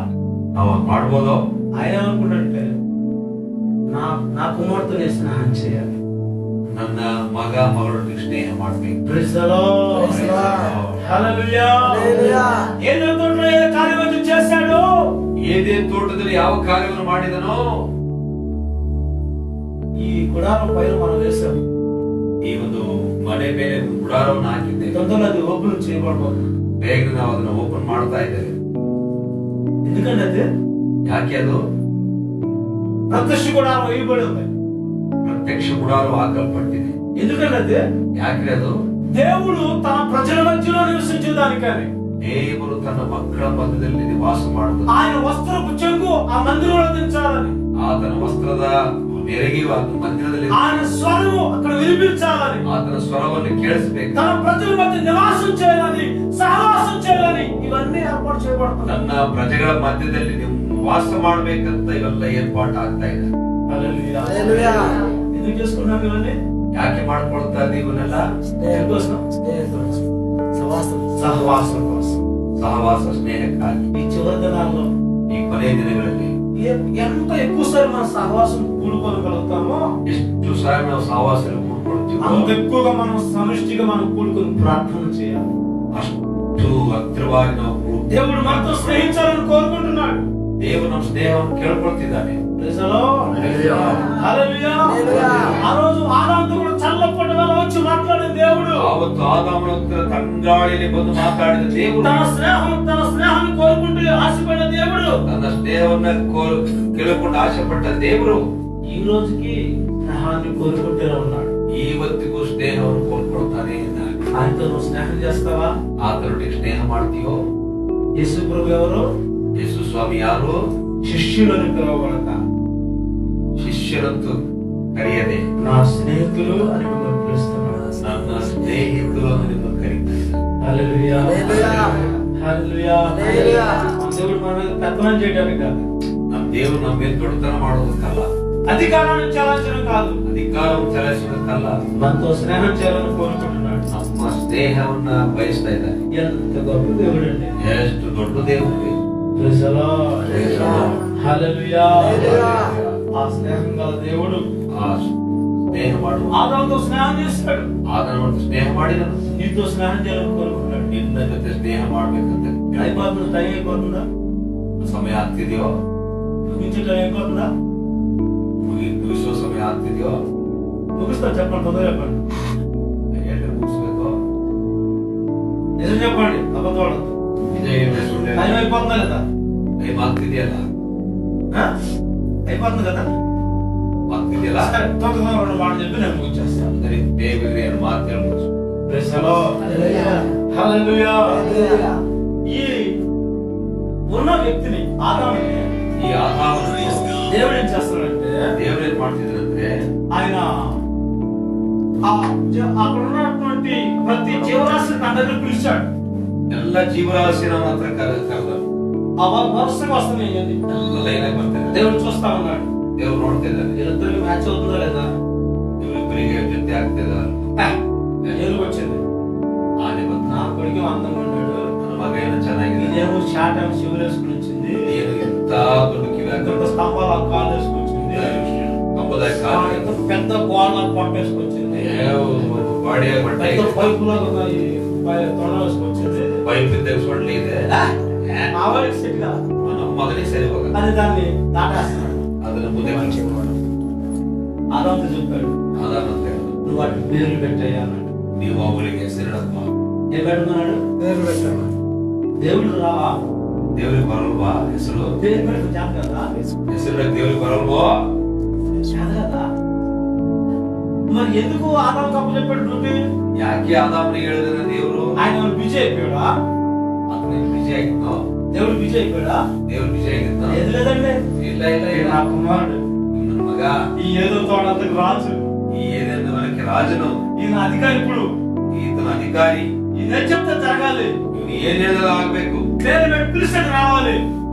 ನಾವು ಮಾಡ್ಬೋದು. ఆయన అనుకున్నట్టే నా కుమార్తె నేను స్నేహం చేయాలి, ನನ್ನ ಮಗ ಮಗಳೊಟ್ಟಿಗೆ ಸ್ನೇಹ ಮಾಡ್ಬೇಕು. Praise the lord. హల్లెలూయా. ఏదైనా తోటలో ఏ కార్యం చేశాడు? ಏದೇನ್ ತೋಟದಲ್ಲಿ ಯಾವ ಕಾರ್ಯವನ್ನು ಮಾಡಿದನೋ ಈ ಗುಡಾರ పైన మనం వేసాం. ಈ ಒಂದು ಮನೆ ಮೇಲೆ ಗುಡಾರವನ್ನು ಹಾಕಿದ್ದೇವೆ. తొందరలో అది ఓపెన్ చేయబడబోతుంది. ಬೇಗ ನಾವು ಅದನ್ನ ಓಪನ್ ಮಾಡ್ತಾ ಇದ್ದೇವೆ. ఎందుకంటే అది ಯಾಕೆ ಅದು ప్రత్యక్ష గుడారం వేయబడి ఉంది. ಪ್ರತ್ಯಕ್ಷ ಗುಡಾರ ಹಾಕಲ್ಪಟ್ಟಿದೆ. ఎందుకంటే అది ಯಾಕೆ ಅದು దేవుడు తన ప్రజల మధ్యలో నివసించడానికని. ದೇವರು ತನ್ನ ಮಕ್ಕಳ ಮಧ್ಯದಲ್ಲಿ ನಿವಾಸ ಮಾಡುವುದು. ఆయన వస్త్రపు చెంగు ఆ మందిరంలో దించాలని. ಆತನ ವಸ್ತ್ರದ ನೆರಗಿ ಮಂದಿರದಲ್ಲಿ ఆయన స్వరము అక్కడ వినిపించాలని. ಆತನ ಸ್ವರವನ್ನು ಕೇಳಿಸಬೇಕು. తన ప్రజల మధ్య నివాసం చేయాలని, సహవాసం చేయాలని ఇవన్నీ ఏర్పాటు చేయబడుతున్నాయి. ತನ್ನ ಪ್ರಜೆಗಳ ಮಧ್ಯದಲ್ಲಿ ವಾಸ ಮಾಡಬೇಕಂತ ಇವೆಲ್ಲ ಏರ್ಪಾటు ಆಗ್ತಾ ಇದೆ. హల్లెలూయా. ఎందుకు చేసుకున్నాం ఇవన్నీ? ಯಾಕೆ ಮಾಡ್ಕೊಳ್ತಾ ಇದ್ದೀವಿ ಇವನ್ನೆಲ್ಲ? సహవాసం కోసం. ಸಹವಾಸ ಸ್ನೇಹಕ್ಕಾಗಿ. ఈ చివరి దినాల్లో ಈ ಕೊನೆಯ ದಿನಗಳಲ್ಲಿ ఎంత ఎక్కువసారి మన సహవాసం కూడుకోగలుగుతామో ಎಷ್ಟು ಸಾರಿ ನಾವು ಸಹವಾಸದಲ್ಲಿ ಕೂಡ್ಕೊಳ್ತೀವಿ అంత ఎక్కువగా మనం సమిష్టిగా మనం కూడుకొని ప్రార్థన చేయాలి. ಅಷ್ಟು ಹತ್ತಿರವಾಗಿ ನಾವು దేవుడు మనతో స్నేహించాలని కోరుకుంటున్నాడు. ದೇವರು ನಮ್ಮ ಸ್ನೇಹವನ್ನು ಕೇಳ್ಕೊಳ್ತಿದ್ದಾನೆ. ఆ రోజు ఆదాముతో కూడా చల్లపటి వల్ల వచ్చి మాట్లాడిన దేవుడు, ಆವತ್ತು ಆದಾಮನ ಹತ್ರ ತಂಗಾಳಿಯಲ್ಲಿ ಬಂದು ಮಾತಾಡಿದ ದೇವರು, తన స్నేహాన్ని కోరుకుంటూ ఆశపడిన దేవుడు, ತನ್ನ ಸ್ನೇಹವನ್ನ ಕೇಳಿಕೊಂಡು ಆಶೆಪಟ್ಟ ದೇವರು ఈ రోజుకి స్నేహాన్ని కోరుకుంటూనే ఉన్నాడు. ಇವತ್ತಿಗೂ ಸ್ನೇಹವನ್ನು ಕೋರ್ಕೊಳ್ತಾನೆ ಇದ್ದಾನೆ. ఆయనతో నువ్వు స్నేహం చేస్తావా? ಆತನೊಟ್ಟಿಗೆ ಸ್ನೇಹ ಮಾಡ್ತೀಯೋ? యేసు ప్రభు ఎవరు? ಯೇಸು ಸ್ವಾಮಿ ಯಾರು? శిష్యులను పిలవబడతా ಶಿಷ್ಯರಂತೂ ಕರೆಯದೆ నా స్నేహితులు అని మిమ్మల్ని పిలుస్తున్నాడు. ನನ್ನ ಸ್ನೇಹಿತರು ಅಂತ ನಿಮ್ಮನ್ನು ಕರೀತಾರೆ. హల్లెలూయా. హల్లెలూయా. దేవుడు మన మీద పెత్తనం చేయడానికి కాదు, ನಮ್ಮ ದೇವರು ನಮ್ಮ ಮೇಲೆ ದೊಡ್ಡತನ ಮಾಡೋದಕ್ಕಲ್ಲ, అధికారాన్ని చలాయించడం కాదు, ಅಧಿಕಾರವನ್ನು ಚಲಾಯಿಸೋದಕ್ಕಲ್ಲ, మనతో స్నేహం చేయాలని కోరుకుంటున్నాడు. ನಮ್ಮ ಸ್ನೇಹವನ್ನ ಬಯಸ್ತಾ ಇದ್ದಾರೆ. ఎంత గొప్ప దేవుడు అండి. ಎಷ್ಟು ದೊಡ್ಡ ದೇವರು. హల్లెలూయా. ఆ స్నేహం గల దేవుడు ಆ ಸ್ನೇಹ ಮಾಡುವ ఆదాముతో స్నేహం చేస్తాడు. ಆತನನ್ನು ಸ್ನೇಹ ಮಾಡಿದನು. నీతో స్నేహం చేయాలని కోరుకుంటాడు. ನಿನ್ನ ಜೊತೆ ಸ್ನೇಹ ಮಾಡ್ಬೇಕಂತ అయిపోతుందా? టైం అయిపోతుందా? ಸಮಯ ಆಗ್ತಿದೆಯೋ? ముగించే టైం అయిపోతుందా? ಮುಗಿಸೋ ಸಮಯ ಆಗ್ತಿದೆಯೋ? ముగిస్తా చెప్పండి, తొందర చెప్పండి. ಮುಗಿಸ್ಬೇಕು. నిజం చెప్పండి, అబద్ధం. ನಿಜ ಹೇಳಿ ಸುಳ್ಳು టైం అయిపోతుందా లేదా? ಟೈಮ್ ಆಗ್ತಿದೆಯಲ್ಲ? అయిపోతుంది కదా? ಆಗ್ತಿದೆಯಲ್ಲ? సరే, తొందరగా రెండు మాటలు చెప్పి నేను ముగించేస్తాను. ಸರಿ, ಬೇಗ ಏನು ಮಾತು ಹೇಳ್ಬೋದು. Praise the lord. హల్లెలూయా. ఈ ఉన్న వ్యక్తిని ఆదాముని ಈ ಆದಾಮನು దేవుడు ఏం చేస్తున్నాడంటే, ದೇವರು ಏನ್ ಮಾಡ್ತಿದ್ರಂದ್ರೆ ఆయన అక్కడ ఉన్నటువంటి ప్రతి జీవరాశిని తన దగ్గర పిలిచాడు. ಎಲ್ಲ ಜೀವರಾಶಿನ ಮಾತ್ರ ಕರೆದ ఆ వరుసగా వస్తున్నాయి ఇవన్నీ. ಎಲ್ಲ ಲೈನ್ ಆಗಿ ಬರ್ತಾರೆ. దేవుడు చూస్తా ఉన్నాడు. ದೇವ್ರು ನೋಡ್ತಿದ್ದಾನೆ. వీళ్ళిద్దరికి మ్యాచ్ అవుతుందా లేదా? ಇವರಿಬ್ಬರಿಗೆ ಜೊತೆ ಆಗ್ತಿದ ఏలుగు వచ్చింది. ಆನೆ ಬಂತ. నా కొడుకు అందంగా ఉన్నాడు, ನನ್ನ మಗ ಏನೋ ಚೆನ್ನಾಗಿದೆ, ఇదేమో షార్ట్ అని శివులు వేసుకుని వచ్చింది, ಏನು ಇಂತ ದೊಡ್ಡ ಕಿವಿ పెద్ద స్తంభాలు ఆ కాలు వేసుకొచ్చింది, ಕಂಬದಾಗ ಕಾಲು, ఎంత పెద్ద గోడ పట్టేసుకొచ్చింది, ಬಾಡಿಯ ಬಟ್ಟೆ, పెద్ద పైపులాగా తొడ వేసుకొచ్చింది. ಪೈಪ್ ಇದ್ದಾಗ ಸೊಳ್ಳೆ ಇದೆ. ఆ వాడికి సెట్ కాదు. ನಮ್ಮ ಮಗನಿಗೆ ಸರಿ ಹೋಗಲ್ಲ. అది దాన్ని దాటేస్తున్నాడు. ಅದನ್ನ ಮುಂದೆ ಹಾಕಿಕೊಂಡು ఆదాముతో చెప్పాడు, ಆದಾಮಂತ నువ్వు వాటికి పేర్లు పెట్టాయా అన్నాడు. ನೀವು ಅವುಗಳಿಗೆ ಹೆಸರಿಡಪ್ಪ. ఏం పెట్టుకున్నాడు? పేరు పెట్టాడు. దేవుడు రావా? ದೇವ್ರಿಗೆ ಬರಲ್ವಾ ಹೆಸರು? పేరు పెట్టు చేత కదా? ಹೆಸರಿಡಕ್ ದೇವ್ರಿಗೆ ಬರಲ್ವೋ? చేత కదా? మరి ఎందుకు ఆదాము కప్పు చెప్పాడు డ్యూటీ? ಯಾಕೆ ಆದಾಮನಿಗೆ ಹೇಳಿದ್ರೆ ದೇವರು? ఆయన బిజీ అయిపోయాడా? ಆತನ ಬಿಜಿ ಆಗಿತ್ತು. దేవుడు బిజీ అయిపోయాడా? ದೇವ್ರು ಬಿಜಿ ಆಗಿತ್ತು. ఏది లేదండి. ಇಲ್ಲ ಇಲ್ಲ ಇಲ್ಲ. నా కుమారుడు, ನನ್ನ ಮಗ ఈ ఏదో తోడంతకు రాజు, ಈ ಏನೆಂದು ಮನಕ್ಕೆ ರಾಜನು, ఈయన అధికారి, ఇప్పుడు ಈತನ ಅಧಿಕಾರಿ. ఈయన చెప్తే జరగాలి, ಇವನು ಏನ್ ಹೇಳಿದ್ರೆ ಆಗ್ಬೇಕು. పేరు పెట్టి పిలిస్తే రావాలి.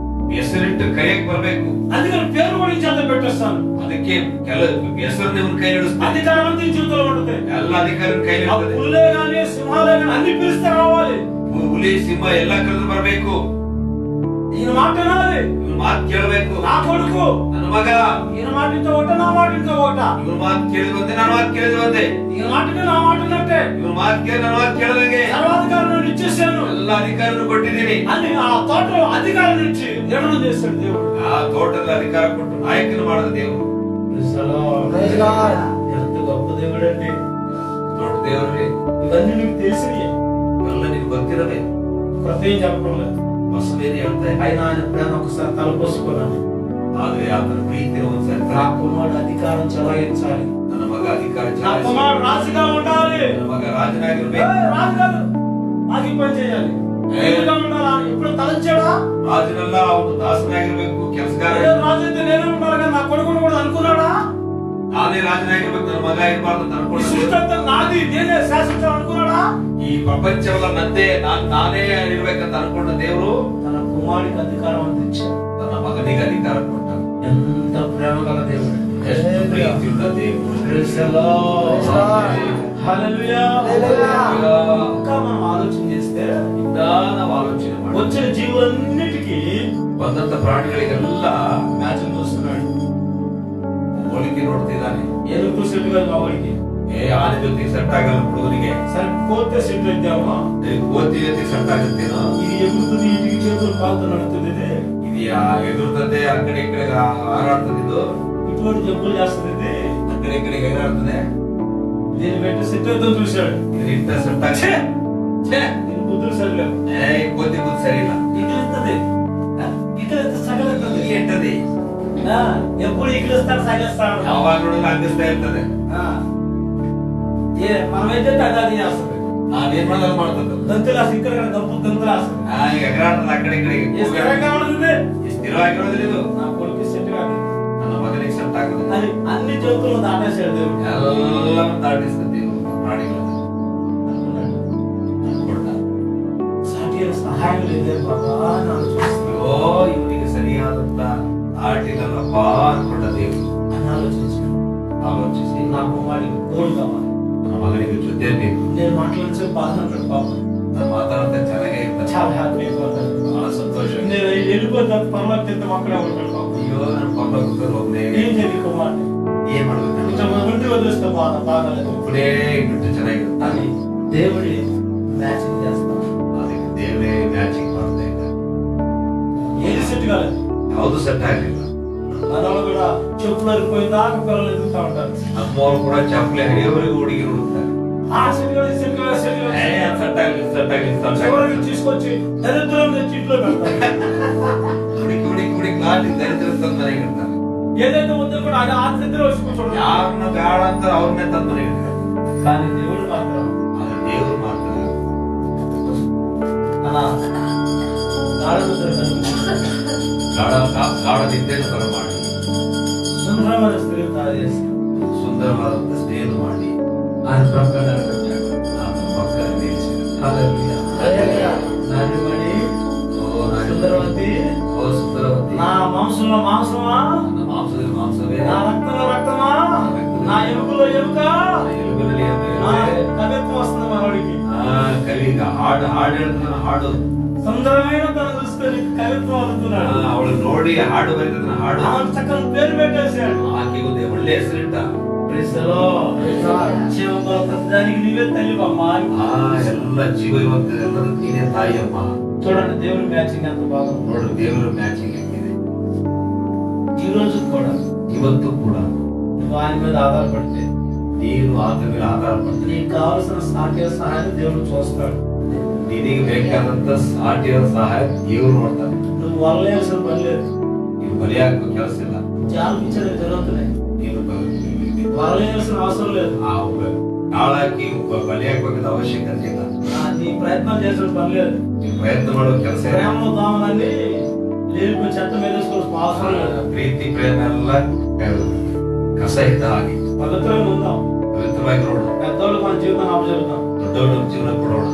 ಹೆಸರಿಟ್ಟು ಕರೆಯಕ್ ಬರ್ಬೇಕು. అందుకని పేరు కూడా చేత పెట్టేస్తాను. ಅದಕ್ಕೆ ಕೆಲ ಹೆಸರು ನಿಮ್ಮನ್ನ ಕೈ ನಡೆಸ್ತಾರೆ. అధికారం అంతా ఈ జీవితంలో ఉంటుంది. ಎಲ್ಲ ಅಧಿಕಾರಿ ಕೈ ఆ పుల్లే గానీ సింహాలే గానీ అన్ని పిలిస్తే రావాలి. ಹುಲಿ ಸಿಂಹ ಎಲ್ಲ ಕರೆದು ಬರ್ಬೇಕು. ఈయన మాట వినాలి. ಇವನ್ ಮಾತು ಕೇಳಬೇಕು. నా కొడుకు, ನನ್ನ ಮಗ ఈయన మాట ఇంత ఒకట, నా మాట ఇంత ఒకట. ಇವನ್ ಮಾತು ಕೇಳಿದ್ ಒಂದೇ, ನನ್ನ ಮಾತು ಕೇಳಿದ್ ಒಂದೇ. ఈయన మాటనే నా మాట ఉన్నట్టే. ಇವನ್ ಮಾತು ಕೇಳಿ ನನ್ನ ಮಾತು ಕೇಳದಂಗೆ సర్వాధికారం నేను ఇచ్చేసాను. ಎಲ್ಲ ಅಧಿಕಾರನು ಕೊಟ್ಟಿದ್ದೀನಿ. అని ఆ తోటలో అధికారం నుంచి నిర్ణయం చేశాడు దేవుడు. ಆ ತೋಟದ ಅಧಿಕಾರ ಕೊಟ್ಟು ನಾಯಕನ ಮಾಡಿದ ದೇವರು. ఎంత గొప్ప దేవుడు అండి. ದೊಡ್ಡ ದೇವ್ರಿ, ఇవన్నీ నీకు తెలిసినవి, ಇವೆಲ್ಲ ನಿನ್ಗೆ ಗೊತ್ತಿರವೆ. కొత్త ఏం చెప్పడం లేదు. ಹೊಸದೇನು ಹೇಳ್ತಾ ಇಲ್ಲ. ఆయన ప్రేమ ఒకసారి తలపోసుకున్నాను. ಆದ್ರೆ ಆತನ ಪ್ರೀತಿನ ಒಂದ್ಸರಿ నా కుమారుడు అధికారం చెలాయించాలి, ನನ್ನ ಮಗ ಅಧಿಕಾರ నా ಚಲಾಯಿಸಿ, కుమారుడు రాజుగా ఉండాలి. ನನ್ನ మಗ ರಾಜನಾಗಿರ್ಬೇಕು. రాజు కాదు, ఆగి పని చేయాలి, దేవుడిగా ఉండాలా. ఇప్పుడు తలంచాడా? ರಾಜನೆಲ್ಲ ಅವನು ದಾಸನಾಗಿರ್ಬೇಕು, ಕೆಲಸಗಾರ. రాజు అయితే నేనే ఉండాలి కానీ నా కొడుకును కూడా అనుకున్నాడా? ನಾನೇ ರಾಜನಾಗಿರ್ಬೇಕು, ನನ್ನ ಮಗ ಇರ್ಬಾರ್ದು ಅಂತ ఈ ಅನ್ಕೊಂಡು సృష్టి అంతా నాది, నేనే శాసించాలి అనుకున్నాడా? ಈ ಪ್ರಪಂಚವೆಲ್ಲ ನಂದೇ, ನಾನೇ ಇರ್ಬೇಕಂತ ಅನ್ಕೊಂಡ ದೇವರು తన కుమారుడికి అధికారం అందించాడు. ತನ್ನ ಮಗನಿಗೆ ಅಧಿಕಾರ ಕೊಟ್ಟ. ఎంత ప్రేమ గల దేవుడు, ಎಷ್ಟು ಪ್ರೀತಿಯುಳ್ಳ ದೇವರು. Praise the Lord. Hallelujah. ఇంకా మనం ఆలోచన చేస్తే ಇಂದ ನಾವು ಆಲೋಚನೆ ಮಾಡಿ వచ్చిన జీవులన్నిటికీ ಬಂದಂತ ಪ್ರಾಣಿಗಳಿಗೆಲ್ಲ మ్యాచింగ్ చూస్తున్నాడు. ಹೋಲಿಕೆ ನೋಡ್ತಿದ್ದಾನೆ. ఏనుగు సెట్ కాదు మా వాడికి. ಆನೆ ಜೊತೆ ಸೆಟ್ ಆಗಲ್ಲ ಹುಡುಗನಿಗೆ. సరే కోతే సెట్ ఇద్దామా? ಕೋತಿ ಜೊತೆ ಸೆಟ್ ಆಗುತ್ತೇನೋ. ఇది ఎగురుతుంది, ఇంటికి చేతులు కాలుతో నడుస్తుంది. ಇದು ಎದುರ್ತದೆ, ಆ ಕಡೆ ಈ ಕಡೆ ಹಾರಾಡ್ತದೆ. ಇದು ఇటువంటి జబ్బులు చేస్తుంది. ಆ ಕಡೆ ಈ ಕಡೆ ಹಾರಾಡ್ತದೆ. దీన్ని పెట్టి సెట్ అవుతాం చూశాడు. ಇದರಿಂದ ಸೆಟ್ ಆಗಿ దీని బుద్ధులు సరిలేదు. ಕೋತಿ ಬುದ್ಧಿ ಸರಿ ಇಲ್ಲ. ఇగిలిస్తుంది, ఇగిలిస్తే సగలుతుంది. ಎಂಟది ఎప్పుడు ఇగిలిస్తాడు సగలిస్తాడు. ಯಾವಾಗ ನೋಡಿದ್ರೆ ಅಂಗಿಸ್ತಾ ಇರ್ತದೆ. మనం ఏం చేస్తే అది చేస్తుంది. ನಾವೇನ್ ಮಾಡೋದು ಮಾಡ್ತದ. దంతులు అసలు ఇక్కడ దంతులు అసలు ಈಗ ಎಗರಾಡ್ತದೆ ಆ ಕಡೆ ಈ ಕಡೆಗೆ. స్థిరంగా ఉంటుంది. ಸ್ಥಿರವಾಗಿರೋದಿಲ್ಲ ಇದು. నా కొడుకు సెట్ కాదు. ನನ್ನ ಮಗನಿಗೆ ಸೆಟ್ ಆಗುದು. అది అన్ని జంతువులు దాటేసాడు దేవుడు. ಎಲ್ಲ ದಾಟಿಸ್ತದೆ ದೇವರು ಪ್ರಾಣಿಗಳನ್ನು. ಅನ್ಕೊಂಡ సాటి సహాయం లేదే బాబా అని ఆలోచిస్తాడు. ಅಯ್ಯೋ ಇವನಿಗೆ ಸರಿಯಾದಂತ ಆಟಿಲ್ಲಪ್ಪ ಅನ್ಕೊಂಡ ದೇವರು. అని ఆలోచించాడు. ಆಲೋಚಿಸಿ నా కుమారుడికి తోడు కావాలి. ನನ್ನ ಮಗನಿಗೆ ಜೊತೆ ಬೇಕು. నేను మాట్లాడితే బాధ అంటాడు పాపం. ನಾನು ಮಾತಾಡ್ತಾ ಚೆನ್ನಾಗೇ ಇರ್ತಾನೆ. చాలా హ్యాపీ అయిపోతాడు. ಬಹಳ ಸಂತೋಷ. నేను వెళ్ళిపోతా పర్లేదు తింటే అక్కడే ఉంటాడు పాపం. ಅಯ್ಯೋ ನನ್ನ ಪರಲೋಕಕ್ಕೆ ಹೋಗ್ದೆ. ఏం చేయాలి కుమారుడు? ಏನ್ ಮಾಡ್ಬೇಕು? కొంచెం ఉండి వదిలేస్తే బాధలేదు. ಒಬ್ಬನೇ ಬಿಟ್ಟು ಚೆನ್ನಾಗಿರುತ್ತೆ. అని దేవుడి మ్యాచింగ్ చేస్తాడు. ಅದಕ್ಕೆ ದೇವರೇ ಮ್ಯಾಚಿಂಗ್ ಮಾಡ್ತಾ ಇದ್ದ. ఏది సెట్ కాలేదు. ಯಾವುದು ಸೆಟ್ ಆಗ್ಲಿಲ್ಲ. మనవాళ్ళు కూడా చెప్పులు అరిపోయిందాక పిల్లలు ఎదుగుతా ఉంటారు. ನಮ್ಮವ್ರು ಕೂಡ ಚಪ್ಪಲಿ ಹರಿಯವರೆಗೂ ಹುಡುಗಿ ಹುಡುಕ್ತಾರೆ. ఆ సెట్ కాలేదు, సెట్ కాలేదు, సెట్ కాలేదు. ಸೆಟ್ ಆಗ್ಲಿ ಸೆಟ್ ಆಗ್ಲಿ చివరికి తీసుకొచ్చి దరిద్రం తెచ్చి ఇంట్లో పెడతారు. ಹುಡುಕಿ ಹುಡುಕಿ ಹುಡುಕಿ ಲಾಟಿ ದರಿದ್ರ ತಂದು ಮನೆಗೆ ಇರ್ತಾರೆ. ఏదైతే ఉందో కూడా అది ఆ దరిద్రం వచ్చి కూర్చోండి. ಯಾರನ್ನ ಬೇಡ ಅಂತಾರ ಅವ್ರನ್ನೇ ತಂದು ಮನೆಗೆ ಇರ್ತಾರೆ. కానీ దేవుడు మాత్రం ಆದ್ರೆ ದೇವರು ಮಾಡ್ತಾರೆ. అలా గాఢముద్ర ಗಾಢನಿದ್ದೇನು ತರ ಮಾಡಿ సుందరమైన స్త్రీని తయారు చేసి ಸುಂದರವಾದಂತ ಸ್ನೇಹ ಮಾಡಿ ఆయన ప్రక్కన నిలబెట్టాడు. ನಾನು ಪಕ್ಕದ ನಿಲ್ಲಿಸಿದೆ. హల్లెలూయా. నాన్నమణి, సుందరవతి, ಓ ಸುಂದರವತಿ, నా మాంసంలో మాంసమా, ನನ್ನ ಮಾಂಸದಲ್ಲಿ ಮಾಂಸವೇ, నా రక్తంలో రక్తమా, నా ఎముకలో ఎముక. ಎಲುಬಿನಲ್ಲಿ ఆ, కవిత్వం వస్తుంది మనోడికి. ಕವಿ ಹಾಡು ಹಾಡು ಹೇಳ್ತಾನ. ಹಾಡು సుందరమైన తను చూసుకొని కవిత్వం అందుతున్నాడు. ಅವಳು ನೋಡಿ ಹಾಡು ಬರೀತದ. ಹಾಡು ఆమె చక్కని పేరు పెట్టేశాడు. ಆಕೆಗೆ ಒಂದು ಒಳ್ಳೆ ಹೆಸರಿಟ್ಟ. Praise the lord. జీవంలో ప్రతిదానికి నీవే తల్లి అమ్మ. ಎಲ್ಲ ಜೀವ ಇವತ್ತು ಎಲ್ಲರೂ ನೀನೇ ತಾಯಿ ಅಮ್ಮ. చూడండి దేవుని మ్యాచింగ్ ఎంత బాగుంది. ನೋಡು ದೇವರ ಮ್ಯಾಚಿಂಗ್ ಹೆಂಗಿದೆ. ఈ రోజు కూడా ಇವತ್ತು ಕೂಡ నువ్వు ఆయన మీద ఆధారపడితే ನೀನು ಆತ ಮೇಲೆ ಆಧಾರ ಪಡ್ತೀನಿ. నీకు కావాల్సిన సాధ్య సహాయం దేవుడు చూస్తాడు. ನಿನಗೆ ಬೇಕಾದಂತ ಸಾಟಿಯ ಸಹಾಯ ದೇವರು ನೋಡ್ತಾನೆ. నువ్వు వల్లేయాల్సిన పని లేదు. ನೀವು ಬಲಿಯಾಕ ಕೆಲಸ ಇಲ್ಲ. జాలించడం జరుగుతున్నాయి. ನೀನು వల్లేయాల్సిన అవసరం లేదు. ಕಾಳಾಕಿ ಬಲಿ ಹಾಕಬೇಕಾದ ಅವಶ್ಯಕತೆ ಇಲ್ಲ. నీ ప్రయత్నం చేసిన పని లేదు. ನೀವು ಪ್ರಯತ್ನ ಮಾಡೋ ಕೆಲಸ ಇಲ್ಲ. ప్రేమలో దామనని లేని చెత్త మీద వేసుకోవాల్సిన అవసరం లేదు. ಪ್ರೀತಿ ಪ್ರೇಮ ಎಲ್ಲ ಕಸ ಇದ್ದ ಹಾಗೆ పవిత్రంగా ఉందాం. ಪವಿತ್ರವಾಗಿ ನೋಡೋಣ. పెద్దోళ్ళు మన జీవితాన్ని అప్పచెబుతాం. ದೊಡ್ಡವರು ನಮ್ಮ ಜೀವನ ಕೊಡೋಣ.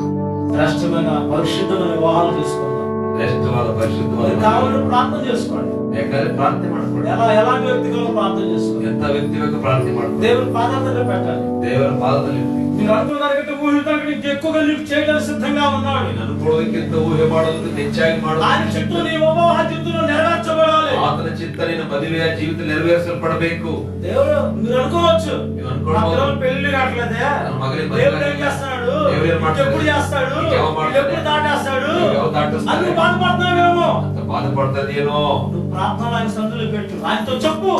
శ్రేష్టమైన పరిశుద్ధమైన వివాహాలు చేసుకుందాం. ಶ್ರೇಷ್ಠವಾದ ಪರಿಶುದ್ಧವಾದ అది కావాలని ప్రార్థన చేసుకోండి. ಬೇಕಾದ್ರೆ ಪ್ರಾರ್ಥನೆ ಮಾಡ್ಕೊಳ್ಳಿ. ఎలాంటి వ్యక్తిగా ప్రార్థన చేసుకోండి. ಎಂತ ವ್ಯಕ್ತಿ ಬೇಕು ಪ್ರಾರ್ಥನೆ ಮಾಡ್ಕೊಳ್ಳಿ. దేవుని పాదాలలో పెట్టాలి. ದೇವರ ಪಾದದಲ್ಲಿ ಇರ್ತೀವಿ. మీరు అనుకున్నారంటే ఊహితానికి ఎక్కువగా నీకు చేయడానికి సిద్ధంగా ఉన్నాడు. ನೀನು ಅನ್ಕೊಳ್ಳೋದಕ್ಕಿಂತ ಊಹೆ ಮಾಡೋದಕ್ಕಿಂತ ಹೆಚ್ಚಾಗಿ ಮಾಡೋದು. ఆయన చుట్టూ నీ వివాహ జీవితంలో నెరవేర్చబడాలి. ಆತನ ಚಿತ್ತ ನಿನ್ನ ಮದುವೆಯ ಜೀವಿತ ನೆರವೇರಿಸಲ್ಪಡಬೇಕು. దేవుడు మీరు అనుకోవచ్చు, ನೀವು నా ಅನ್ಕೊಳ್ಬಹುದು, పిల్లలు పెళ్లి కావట్లేదే, ನನ್ನ మగನಿಗೆ దేవుడు ఏం చేస్తున్నాడు, దేవుడు ఏం ಮಾಡ್ತಾನೆ? ఎప్పుడు చేస్తాడు, ಯಾವ ಮಾಡ್ತಾನೆ? ఎప్పుడు దాటేస్తాడు, ಯಾವ ದಾಟಿಸ್ತಾನೆ? అందుకు బాధపడుతున్నావేమో. ಅಂತ ಬಾಧೆ ಪಡ್ತಾ ಇದೆಯೇನೋ. నువ్వు ప్రార్థనలు ఆయన సందులో పెట్టు, ఆయనతో చెప్పు,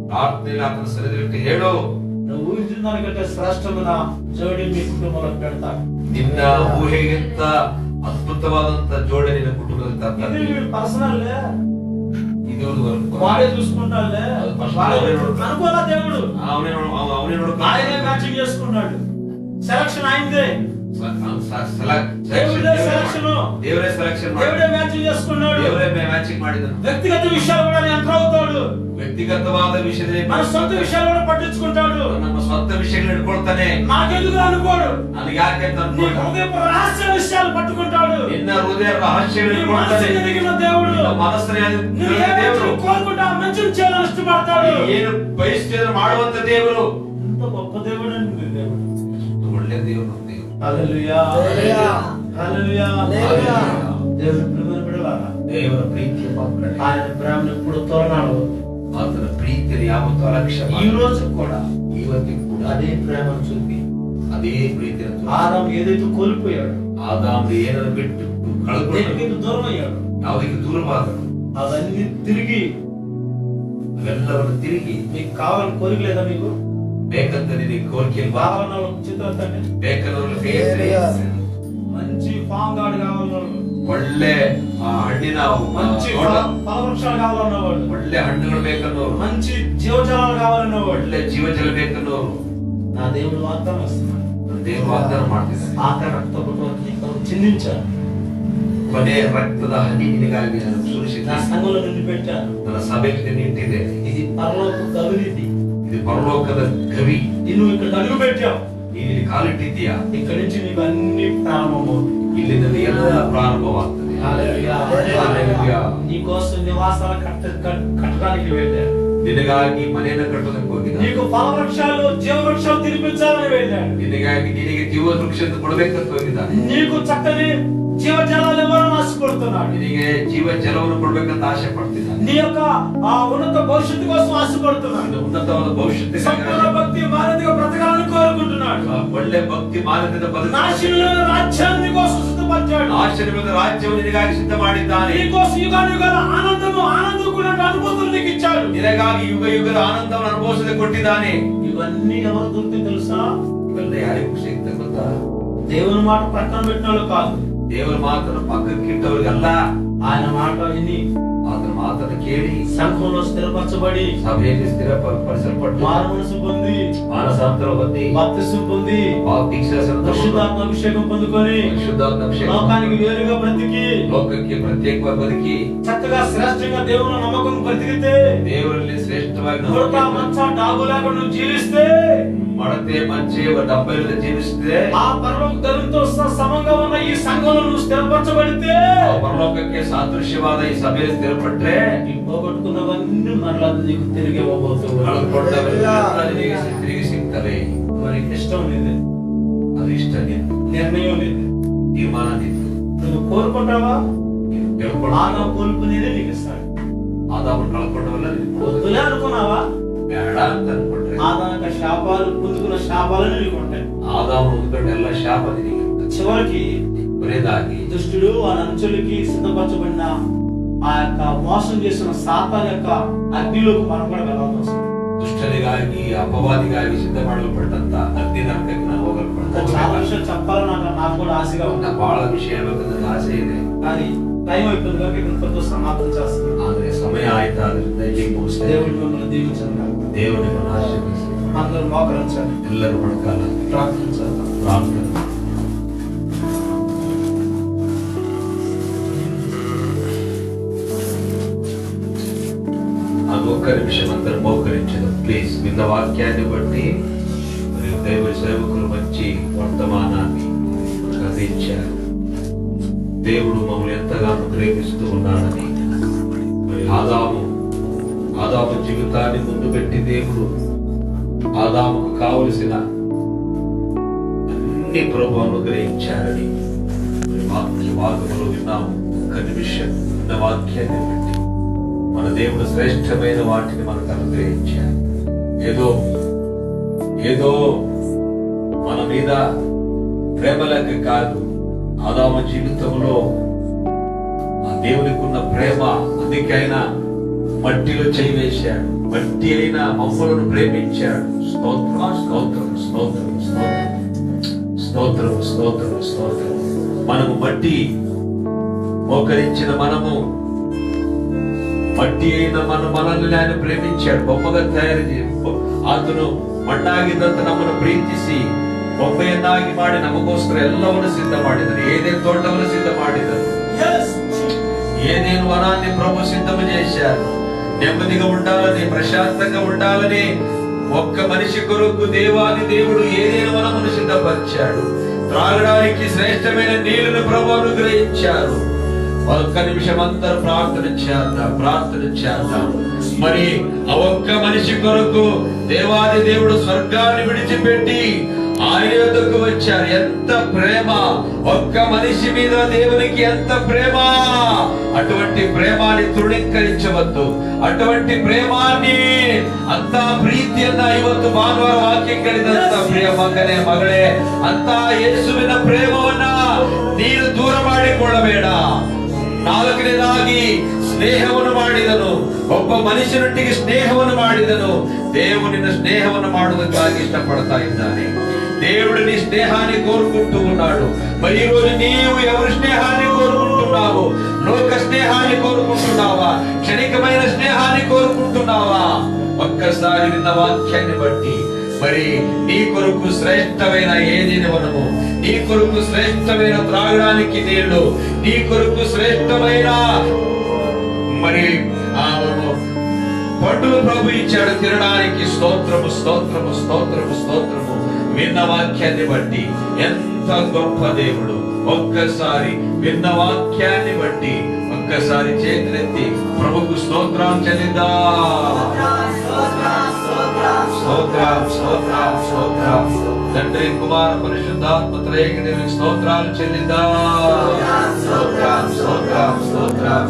ಪ್ರಾರ್ಥನೆಯಲ್ಲಿ ಆತನ ಸನ್ನಿಧಿಯಲ್ಲಿ ಹೇಳು. నువ్వు ఊహించిన దానికంటే శ్రేష్టమైన జోడి మీ కుటుంబంలో పెడతాడు. ನಿನ್ನ ಊಹೆಗಿಂತ అద్భుతవాదంత జోడి నిನ್ನ కుటుంబದಲ್ಲಿ ఇది ತಂದ. వీడు పర్సనల్ ಇದು వాడే చూసుకుంటాడులే. అనుకోలా దేవుడు, ಅವನೇ ఆయనే మ్యాచింగ్ చేసుకున్నాడు. సెలక్షన్ ఆయనదే, దేవుడే సెలక్షన్, ದೇವರೇ ಸೆಲೆಕ್ಷನ್ దేవుడే మ్యాచింగ్ చేసుకున్నాడు. ದೇವರೇ ಮ್ಯಾಚಿಂಗ್ ಮಾಡಿದನು. వ్యక్తిగత విషయాలు కూడా ఎంటర్ అవుతాడు. ವ್ಯಕ್ತಿಗತವಾದ ವಿಷಯದಲ್ಲಿ మన సొంత విషయాలు కూడా పట్టించుకుంటాడు. ನಮ್ಮ ಸ್ವಂತ ವಿಷಯಗಳು ಇಟ್ಕೊಳ್ತಾನೆ. నాకెందుకు అనుకోడు, ನನಗೆ ಯಾಕೆ ಅಂತ నీ హృదయపు రహస్య విషయాలు పట్టుకుంటాడు. ನಿನ್ನ ಹೃದಯ ರಹಸ್ಯಗಳು నీ ಇಟ್ಕೊಳ್ತಾನೆ. మనసుని ఎరిగిన దేవుడు, ನಿನ್ನ ಮನಸ್ಸನ್ನ నువ్వు ఏ ದೇವರು మంచిని కోరుకుంటా ఆ మంచిని చేయాలని ఇష్టపడతాడు. ಏನು ಬಯಸ್ತಿದ್ರೆ ಮಾಡುವಂತ ದೇವರು. ఎంత గొప్ప దేవుడు అండి దేవుడు. ಎಷ್ಟು ಒಳ್ಳೆ ದೇವರು ನಮ್ಮ ದೇವರು. హల్లెలూయా, హల్లెలూయా, హల్లెలూయా. దేవుని ప్రేమను బిడలారా, ದೇವರ ಪ್ರೀತಿಯ ಮಕ್ಕಳೇ, ఆయన ప్రేమను ఎప్పుడు తోరణాలు, ಆತನ ಪ್ರೀತಿಯಲ್ಲಿ ಯಾವತ್ತೂ ಅಲಕ್ಷ್ಯ ఈ ಮಾಡಲ್ಲ. రోజు కూడా ಇವತ್ತಿಗೂ ಕೂಡ అదే ప్రేమను చూపి ಅದೇ ಪ್ರೀತಿಯನ್ನು ತೋರಿಸು. ఆదాము ఏదైతే కోల్పోయాడు, ಆದಾಮ ಏನನ್ನು ಬಿಟ್ಟು ಕಳೆದುಕೊಂಡು దేవునికి దూరం అయ్యాడు, ಯಾವುದಕ್ಕೆ ದೂರವಾದನು అవన్నీ తిరిగి ಅವೆಲ್ಲವನ್ನು ತಿರುಗಿ మీకు కావాలని కోరిక లేదా? మీకు ಬೇಕಂತ ನಿನಗೆ ಕೋರಿಕೆ ಇಲ್ವಾ? కావాలన్న చిత్తండి, ಬೇಕನ್ನೋರು ಕೈ ಎತ್ತಿ. మంచి ఫామ్ గార్డ్ కావాలన్నాడు, ಒಳ್ಳೆ ಆ ಹಣ್ಣಿನ మంచి ತೋಟ, ఫలవృక్షాలు కావాలన్నవాడు, ಒಳ್ಳೆ ಹಣ್ಣುಗಳು ಬೇಕನ್ನೋರು, మంచి జీవజలాలు కావాలన్నవాడు. ಒಳ್ಳೆ ಜೀವಜಲ ಬೇಕನ್ನೋರು నా దేవుడు వాగ్దానం ఇస్తున్నాడు. ದೇವರು ವಾಗ್ದಾನ ಮಾಡ್ತಿದ್ದಾನೆ. ఆఖరి రక్తపు చిందించాను, ಕೊನೆ ರಕ್ತದ ಹನಿ ನಿನಗಾಗಿ ನಾನು నా ಸುರಿಸಿದ್ದೇನೆ. సంఘంలో నిన్ను పెట్టాను. ನನ್ನ ಸಭೆಗೆ ನಿನ್ನ ಇಟ್ಟಿದ್ದೇನೆ. ఇది పరలోక గవినిది, ಇದು ಪರಲೋಕದ ಗವಿ. నువ్వు ఇక్కడ అడుగు పెట్టావు, ನೀನು ಇಲ್ಲಿ ಕಾಲಿಟ್ಟಿದ್ದೀಯಾ? ఇక్కడి నుంచి నీకు అన్ని ప్రారంభమవుతుంది. ಇಲ್ಲಿಂದ ಎಲ್ಲ ಪ್ರಾರಂಭವಾಗ್ತದೆ. హల్లెలూయా, హల్లెలూయా. నీ కోసం నివాసాలు కట్టడానికి వెళ్ళాడు, ನಿನಗಾಗಿ ಮನೆಯನ್ನು ಕಟ್ಟೋದಕ್ಕೆ ಹೋಗಿದ್ದ. నీకు ఫలవృక్షాలు జీవవృక్షాలు తినిపించాలని వెళ్ళాడు, ನಿನಗಾಗಿ ನಿನಗೆ ಜೀವ ವೃಕ್ಷ ಕೊಡಬೇಕಂತ ಹೋಗಿದ್ದಾನೆ. నీకు చక్కని జీవజలాలు ఇవ్వాలని ఆశపడుతున్నాడు, ನಿನಗೆ ಜೀವ ಜಲವನ್ನು ಕೊಡ್ಬೇಕಂತ ಆಸೆ ಪಡ್ತಿದ್ದಾನೆ. నీ యొక్క ఆ ఉన్నత భవిష్యత్తు కోసం ఆశపడుతున్నాడు, ಉನ್ನತವಾದ ಭವಿಷ್ಯತ್ತಿಗಾಗಿ సంపూర్ణ భక్తి మానవుడిగా బ్రతకాలని కోరుకుంటున్నాడు. ಒಳ್ಳೆ ಭಕ್ತಿ ಮಾರ್ಗದಿಂದ నాశనమైన రాజ్యాన్ని కోసం సిద్ధపరిచాడు, ಆಶ್ಚರ್ಯವಾದ ರಾಜ್ಯವನ್ನು ನಿನಗಾಗಿ ಸಿದ್ಧ ಮಾಡಿದ್ದಾನೆ. నీ కోసం యుగాల ఆనందం కూడా అనుభూతులు నీకు ఇచ్చాడు. ನಿನಗಾಗಿ ಯುಗ ಯುಗದ ಆನಂದವನ್ನು ಅನುಭವಿಸದೆ ಕೊಟ್ಟಿದ್ದಾನೆ. ఇవన్నీ ఎవరు దొరికి తెలుసా? ಇವೆಲ್ಲ ಯಾರಿಗೂ ಸಿಗ್ತ ಗೊತ್ತಾ? దేవుని మాట ప్రక్కన పెట్టిన వాళ్ళు కాదు, ದೇವರ ಮಾತನ್ನು ಪಕ್ಕಕ್ಕೆ ಇಟ್ಟವರಿಗಲ್ಲ, ఆయన మాట విని ಆತನ ಮಾತನ್ನು ಕೇಳಿ సంఘంలో స్థిరపరచబడి ಸಭೆಯಲ್ಲಿ ಸ್ಥಿರಪಡಿಸಲ್ಪಟ್ಟು మారు మనసు పొంది ಮಾನಸಾಂತರ ಹೊಂದಿ బాప్తిసం పొంది ಪರಿಶುದ್ಧಾತ್ಮ అభిషేకం పొందుకొని ಅಭಿಷೇಕ లోకానికి వేరుగా బ్రతికి ಲೋಕಕ್ಕೆ ಪ್ರತ್ಯೇಕವಾಗಿ ಬದುಕಿ చక్కగా శ్రేష్టంగా దేవుని నమ్మకం బ్రతికితే, ದೇವರಲ್ಲಿ ಶ್ರೇಷ್ಠವಾಗಿ ముడత మచ్చ డాగు లేకుండా నువ్వు జీవిస్తే, ಮಡತೆ ಮಚ್ಚೆ ಡಬ್ಬದಲ್ಲಿ ಜೀವಿಸಿದ್ರೆ, ఆ పరలోక ధనంతో సమంగా ఉన్న ఈ సంఘంలో నువ్వు స్థిరపరచబడితే, ಆ ಪರಲೋಕಕ್ಕೆ ಸಾದೃಶ್ಯವಾದ ಈ ಸಭೆಯಲ್ಲಿ ಸ್ಥಿರಪಟ್ಟರೆ ఈ పోగొట్టుకున్నవన్నీ మరలా నీకు తిరిగి ఇవ్వబోతున్నాడు. ಕಳೆದುಕೊಂಡವೆಲ್ಲ ನಿನಗೆ ತಿರುಗಿ ಸಿಗ್ತವೆ. మరి ఇష్టం లేదు, ಅದು ಇಷ್ಟ ನಿಂತು నిర్ణయం లేదు, ತೀರ್ಮಾನ ನಿಂತು నువ్వు కోరుకుంటావా? ನೀನು ಕೇಳ್ಕೊಂಡು ఆదాము కోల్పోనేదే నీకు ఇస్తాడు. ಆದಾಮನ್ನು ಕಳ್ಕೊಂಡವಲ್ಲ వద్దులే అనుకున్నావా? ಬೇಡ ಅಂತ ಅನ್ಕೊಂಡ್ರೆ ఆదాము శాపాలు పొందుకున్న శాపాలను నీకు ఉంటాయి. ಆದಾಮನು ಹೊಂದ್ಕೊಂಡ ಎಲ್ಲ ಶಾಪ ನಿನಗೆ చివరికి ಕೊನೆಯದಾಗಿ దుష్టుడు వాళ్ళ అంచులకి సిద్ధపరచబడిన ఆ యొక్క మోసం చేసిన సాతాన్ యొక్క అగ్నిలోకి మనం కూడా వెళ్ళాల్సి వస్తుంది. ದುಷ್ಟನಿಗಾಗಿ ಅಪವಾದಿಗಾಗಿ ಸಿದ್ಧ ಮಾಡಲ್ಪಟ್ಟಂತ ಅಗ್ನಿ ನರಕಕ್ಕೆ ನಾವು ఇంకా చాలా విషయాలు చెప్పాలని నాకు కూడా ఆశగా ఉంది, ಬಹಳ ವಿಷಯ ಹೇಳ್ಬೇಕಂತ ಆಸೆ ಇದೆ. కానీ టైం అయిపోయింది కాబట్టి ఇంతతో సమాప్తం చేస్తున్నాను. ಆದ್ರೆ ಸಮಯ ಆಯ್ತು, ಆದ್ರಿಂದ ಇಲ್ಲಿ ಮುಗಿಸ್ತೇವೆ. దేవుడు మిమ్మల్ని దీవించండి. ದೇವರು ನಿಮ್ಮನ್ನು ಆಶೀರ್ವದಿಸಲಿ. అందరూ మోకరించండి, ಎಲ್ಲರೂ ಮೊಣಕಾಲ ప్రార్థించండి. ಪ್ರಾರ್ಥನೆ. అది ఒక్క నిమిషం అందరూ మోకరించదు ప్లీజ్. విన్న వాక్యాన్ని బట్టి మరియు దైవ సేవకులు మంచి వర్తమానాన్ని అందించారు. దేవుడు మమ్మల్ని ఎంతగానో ప్రేమిస్తూ ఉన్నాడని, మరి ఆదాము జీవితాన్ని ముందు పెట్టి దేవుడు ఆదాముకు కావలసిన అన్ని ప్రభు అనుగ్రహించారని వాక్యములో విన్నాము. ఒక్క నిమిషం విన్న వాక్యాన్ని బట్టి మన దేవుడు శ్రేష్టమైన వాటిని మనకు అనుగ్రహించారు. ఏదో మన మీద ప్రేమ లెక్క కాదు, ఆదాము జీవితంలో ఆ దేవునికి ఉన్న ప్రేమ, అందుకైనా మట్టిలో చేయి వేశాడు, మట్టి అయిన మమ్మలను ప్రేమించాడు. స్తోత్రం స్తోత్రం స్తోత్రం స్తోత్రం స్తోత్రం స్తోత్రం స్తోత్రం. మనము మట్టి మోకరించిన మనము ಮಟ್ಟಿ మనల్ని ఆయన ప్రేమించాడు, బొమ్మగా తయారు ಆತನು ಮಣ್ಣಾಗಿದ್ದಂತ ನಮ್ಮನ್ನು ಪ್ರೀತಿಸಿ ಬೊಂಬೆಯನ್ನಾಗಿ ಮಾಡಿ ನಮಗೋಸ್ಕರ ಎಲ್ಲವನ್ನು ಸಿದ್ಧ ಮಾಡಿದನು. ಏನೇನು ತೋಟವನ್ನು ಸಿದ್ಧ ಮಾಡಿದನು, ఏదేను వనాన్ని ప్రభు సిద్ధం చేశారు. నెమ్మదిగా ఉండాలని, ప్రశాంతంగా ఉండాలని ఒక్క మనిషి కొరకు దేవాది దేవుడు ఏదేను వనమును సిద్ధపరిచాడు. త్రాగడానికి శ్రేష్టమైన నీళ్లను ప్రభు అనుగ్రహించారు. ఒక్క నిమిషం అందరూ ప్రార్థన చేద్దాం. మరి ఆ ఒక్క మనిషి కొరకు దేవాది దేవుడు స్వర్గాన్ని విడిచిపెట్టి ఆయన యొద్దకు వచ్చారు. ఎంత ప్రేమ ఒక్క మనిషి మీద దేవునికి, ఎంత ప్రేమ! అటువంటి ప్రేమాన్ని తృణీకరించవద్దు. అటువంటి ప్రేమాన్ని, ಅಂತ ಪ್ರೀತಿ ಅನ್ನ ಇವತ್ತು ಭಾನುವಾರ ವಾಕ್ಯ ಕೇಳಿದಂತ ಪ್ರಿಯ ಮಗನೇ ಮಗಳೇ, ಅಂತ ಯೇಸುವಿನ ಪ್ರೇಮವನ್ನ ನೀನು ದೂರ ಮಾಡಿಕೊಳ್ಳಬೇಡ. ನಾಲ್ಕನೇದಾಗಿ ಸ್ನೇಹವನ್ನು ಮಾಡಿದನು. ಒಬ್ಬ ಮನುಷ್ಯನೊಟ್ಟಿಗೆ ಸ್ನೇಹವನ್ನು ಮಾಡಿದನು. దేవుని స్నేహವನ್ನು ಮಾಡುವುದಕ್ಕಾಗಿ ఇష్టపడతా ఇದ್ದಾನೆ. దేవుడు నీ స్నేహాన్ని కోరుకుంటూ ఉన్నాడు. మరి ఈ రోజు నీవు ఎవరి స్నేహాన్ని కోరుకుంటున్నావు? లోక స్నేహాన్ని కోరుకుంటున్నావా? క్షణికమైన స్నేహాన్ని కోరుకుంటున్నావా? ఒక్కసారి విన్న వాక్యాన్ని బట్టి మరి నీ కొరకు శ్రేష్టమైన ఏదైనా వనము, నీ కొరకు శ్రేష్టమైన త్రాగడానికి నీళ్లు, నీ కొరకు శ్రేష్టమైన మరి పండుగ ప్రభు ఇచ్చాడు తినడానికి. స్తోత్రము స్తోత్రము స్తోత్రము స్తోత్రము. విన్న వాక్యాన్ని బట్టి ఎంత గొప్ప దేవుడు! ఒక్కసారి విన్న వాక్యాన్ని బట్టి ఒక్కసారి చేతులెత్తి ప్రభుకు స్తోత్రం చెల్లిద్దా. స్తోత్రం స్తోత్రం స్తోత్రం. తండ్రి కుమార పరిశుద్ధాత్మ త్రయేక దేవునికి స్తోత్రాలు చెల్లిద్దా. స్తోత్రం స్తోత్రం స్తోత్రం.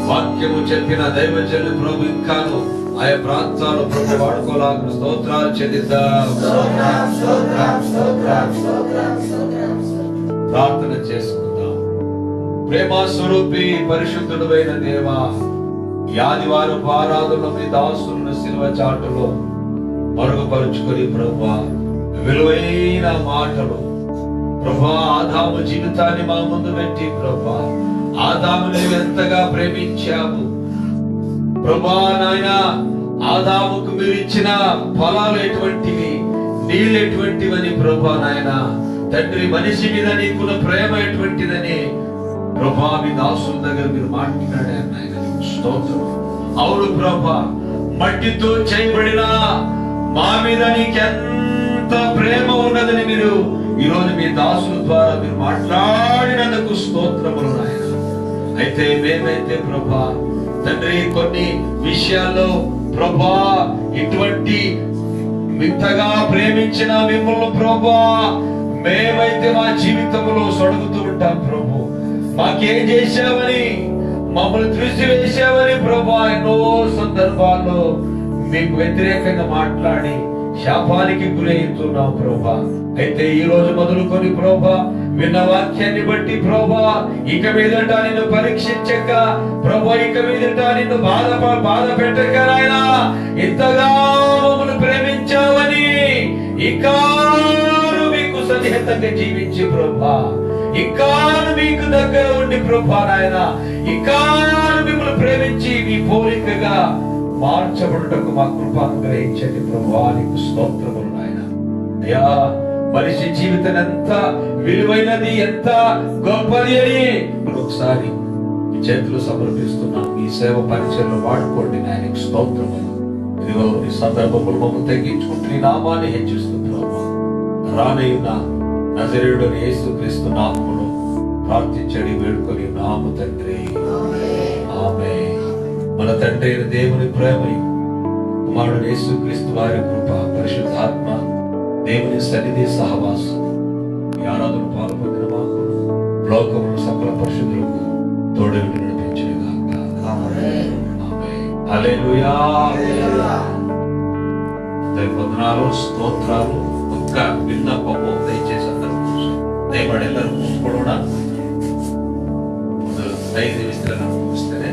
వాక్యము చెప్పిన దైవజనులు ప్రభు ఇంకాను ఆయా ప్రాంతాలు ప్రభు వాడుకోలాగిన స్తోత్రాలు చెల్లిద్దాం. ప్రార్థన చేసుకుందాం. ప్రేమ స్వరూపి పరిశుద్ధుడైన దేవా, ఈ ఆదివారపు ఆరాధనలో మీ దాసులను శిలువ చాటులో మరుగుపరుచుకొని ప్రభువా విలువైన మాటలు ప్రభువా ఆదాము జీవితాన్ని మా ముందు పెట్టి ప్రభువా ఆదాముని ఎంతగా ప్రేమించాము ప్రభువా. నాయన ఆదాముకు మీరు ఇచ్చిన ఫలాలు ఎటువంటివి, నీళ్ళు ఎటువంటివని ప్రభువా నాయన తండ్రి మనిషి మీద నీకున్న ప్రేమ ఎటువంటిదని ప్రభువా మీ దాసుల దగ్గర మీరు మాట్లాడారు నాయన. స్తోత్రం. అవును ప్రభువా, మట్టితో చేయబడిన మా మీద నీకెంత ప్రేమ ఉన్నదని మీరు ఈ రోజు మీ దాసుల ద్వారా మీరు మాట్లాడినందుకు స్తోత్రములు నాయన. అయితే మేమైతే ప్రభా తండ్రి కొన్ని విషయాల్లో ప్రభా ఇటువంటి మింతగా ప్రేమించిన మిమ్మల్ని ప్రభా మేమైతే మా జీవితంలో సొడుగుతూ ఉంటాం ప్రభు. మాకేం చేశావని, మమ్మల్ని త్రుసివేశావని ప్రభా ఎన్నో సందర్భాల్లో మీకు వ్యతిరేకంగా మాట్లాడి శాపానికి గురవుతున్నాం ప్రభా. అయితే ఈ రోజు మొదలుకొని ప్రభా విన్న వాక్యాన్ని బట్టి ప్రభా ఇక మీదట నిన్ను పరీక్షించక ప్రభా ఇక మీదట నిన్ను బాధ పెట్టక నాయనా ఇంతగా మమ్మల్ని ప్రేమించావని ఇకాను మీకు సన్నిహితంగా జీవించి ప్రభా ఇకాను మీకు దగ్గర ఉండి ప్రభా నాయన ఇకాను మిమ్మల్ని ప్రేమించి మీ పోలికగా మార్చబడుటకు మా కృప అనుగ్రహించండి ప్రభువా. నీకు స్తోత్రములు నాయన. అయ్యా మనిషి జీవితం ఎంత విలువైనది, ఎంత గొప్పది అని ఒకసారి మీ చేతులు సమర్పిస్తున్నాం. మీ సేవ పరిచయంలో వాడుకోండి నాయనకు స్తోత్రములు. ఇదిగో ఈ సందర్భములు మమ్మల్ని తగ్గించుకుంటూ నీ నామాన్ని హెచ్చిస్తున్నాము. రానయ్యున్న నజరేయుడైన యేసుక్రీస్తు నామములో ప్రార్థించడి వేడుకొని నామ తండ్రి ఆమేన్. మన తండ్రి అయిన దేవుని ప్రేమయు కుమారుడు యేసుక్రీస్తు వారి కృప పరిశుద్ధాత్మ దేవుని సన్నిధి సహవాసం ఈ ఆరాధన పాల్పొందిన మాకు లోకములు సకల పరిశుద్ధులకు తోడుగా నడిపించుగాక. ఆమేన్. హల్లెలూయా. వందనాలు స్తోత్రాలు. ఒక్క విన్నపము దయచేసి అందరూ దయపడి ಎಲ್ಲರೂ ಕೂತ್ಕೊಳ್ಳೋಣ. ಒಂದು 5 ನಿಮಿಷ ಮುಗಿಸ್ತೇನೆ.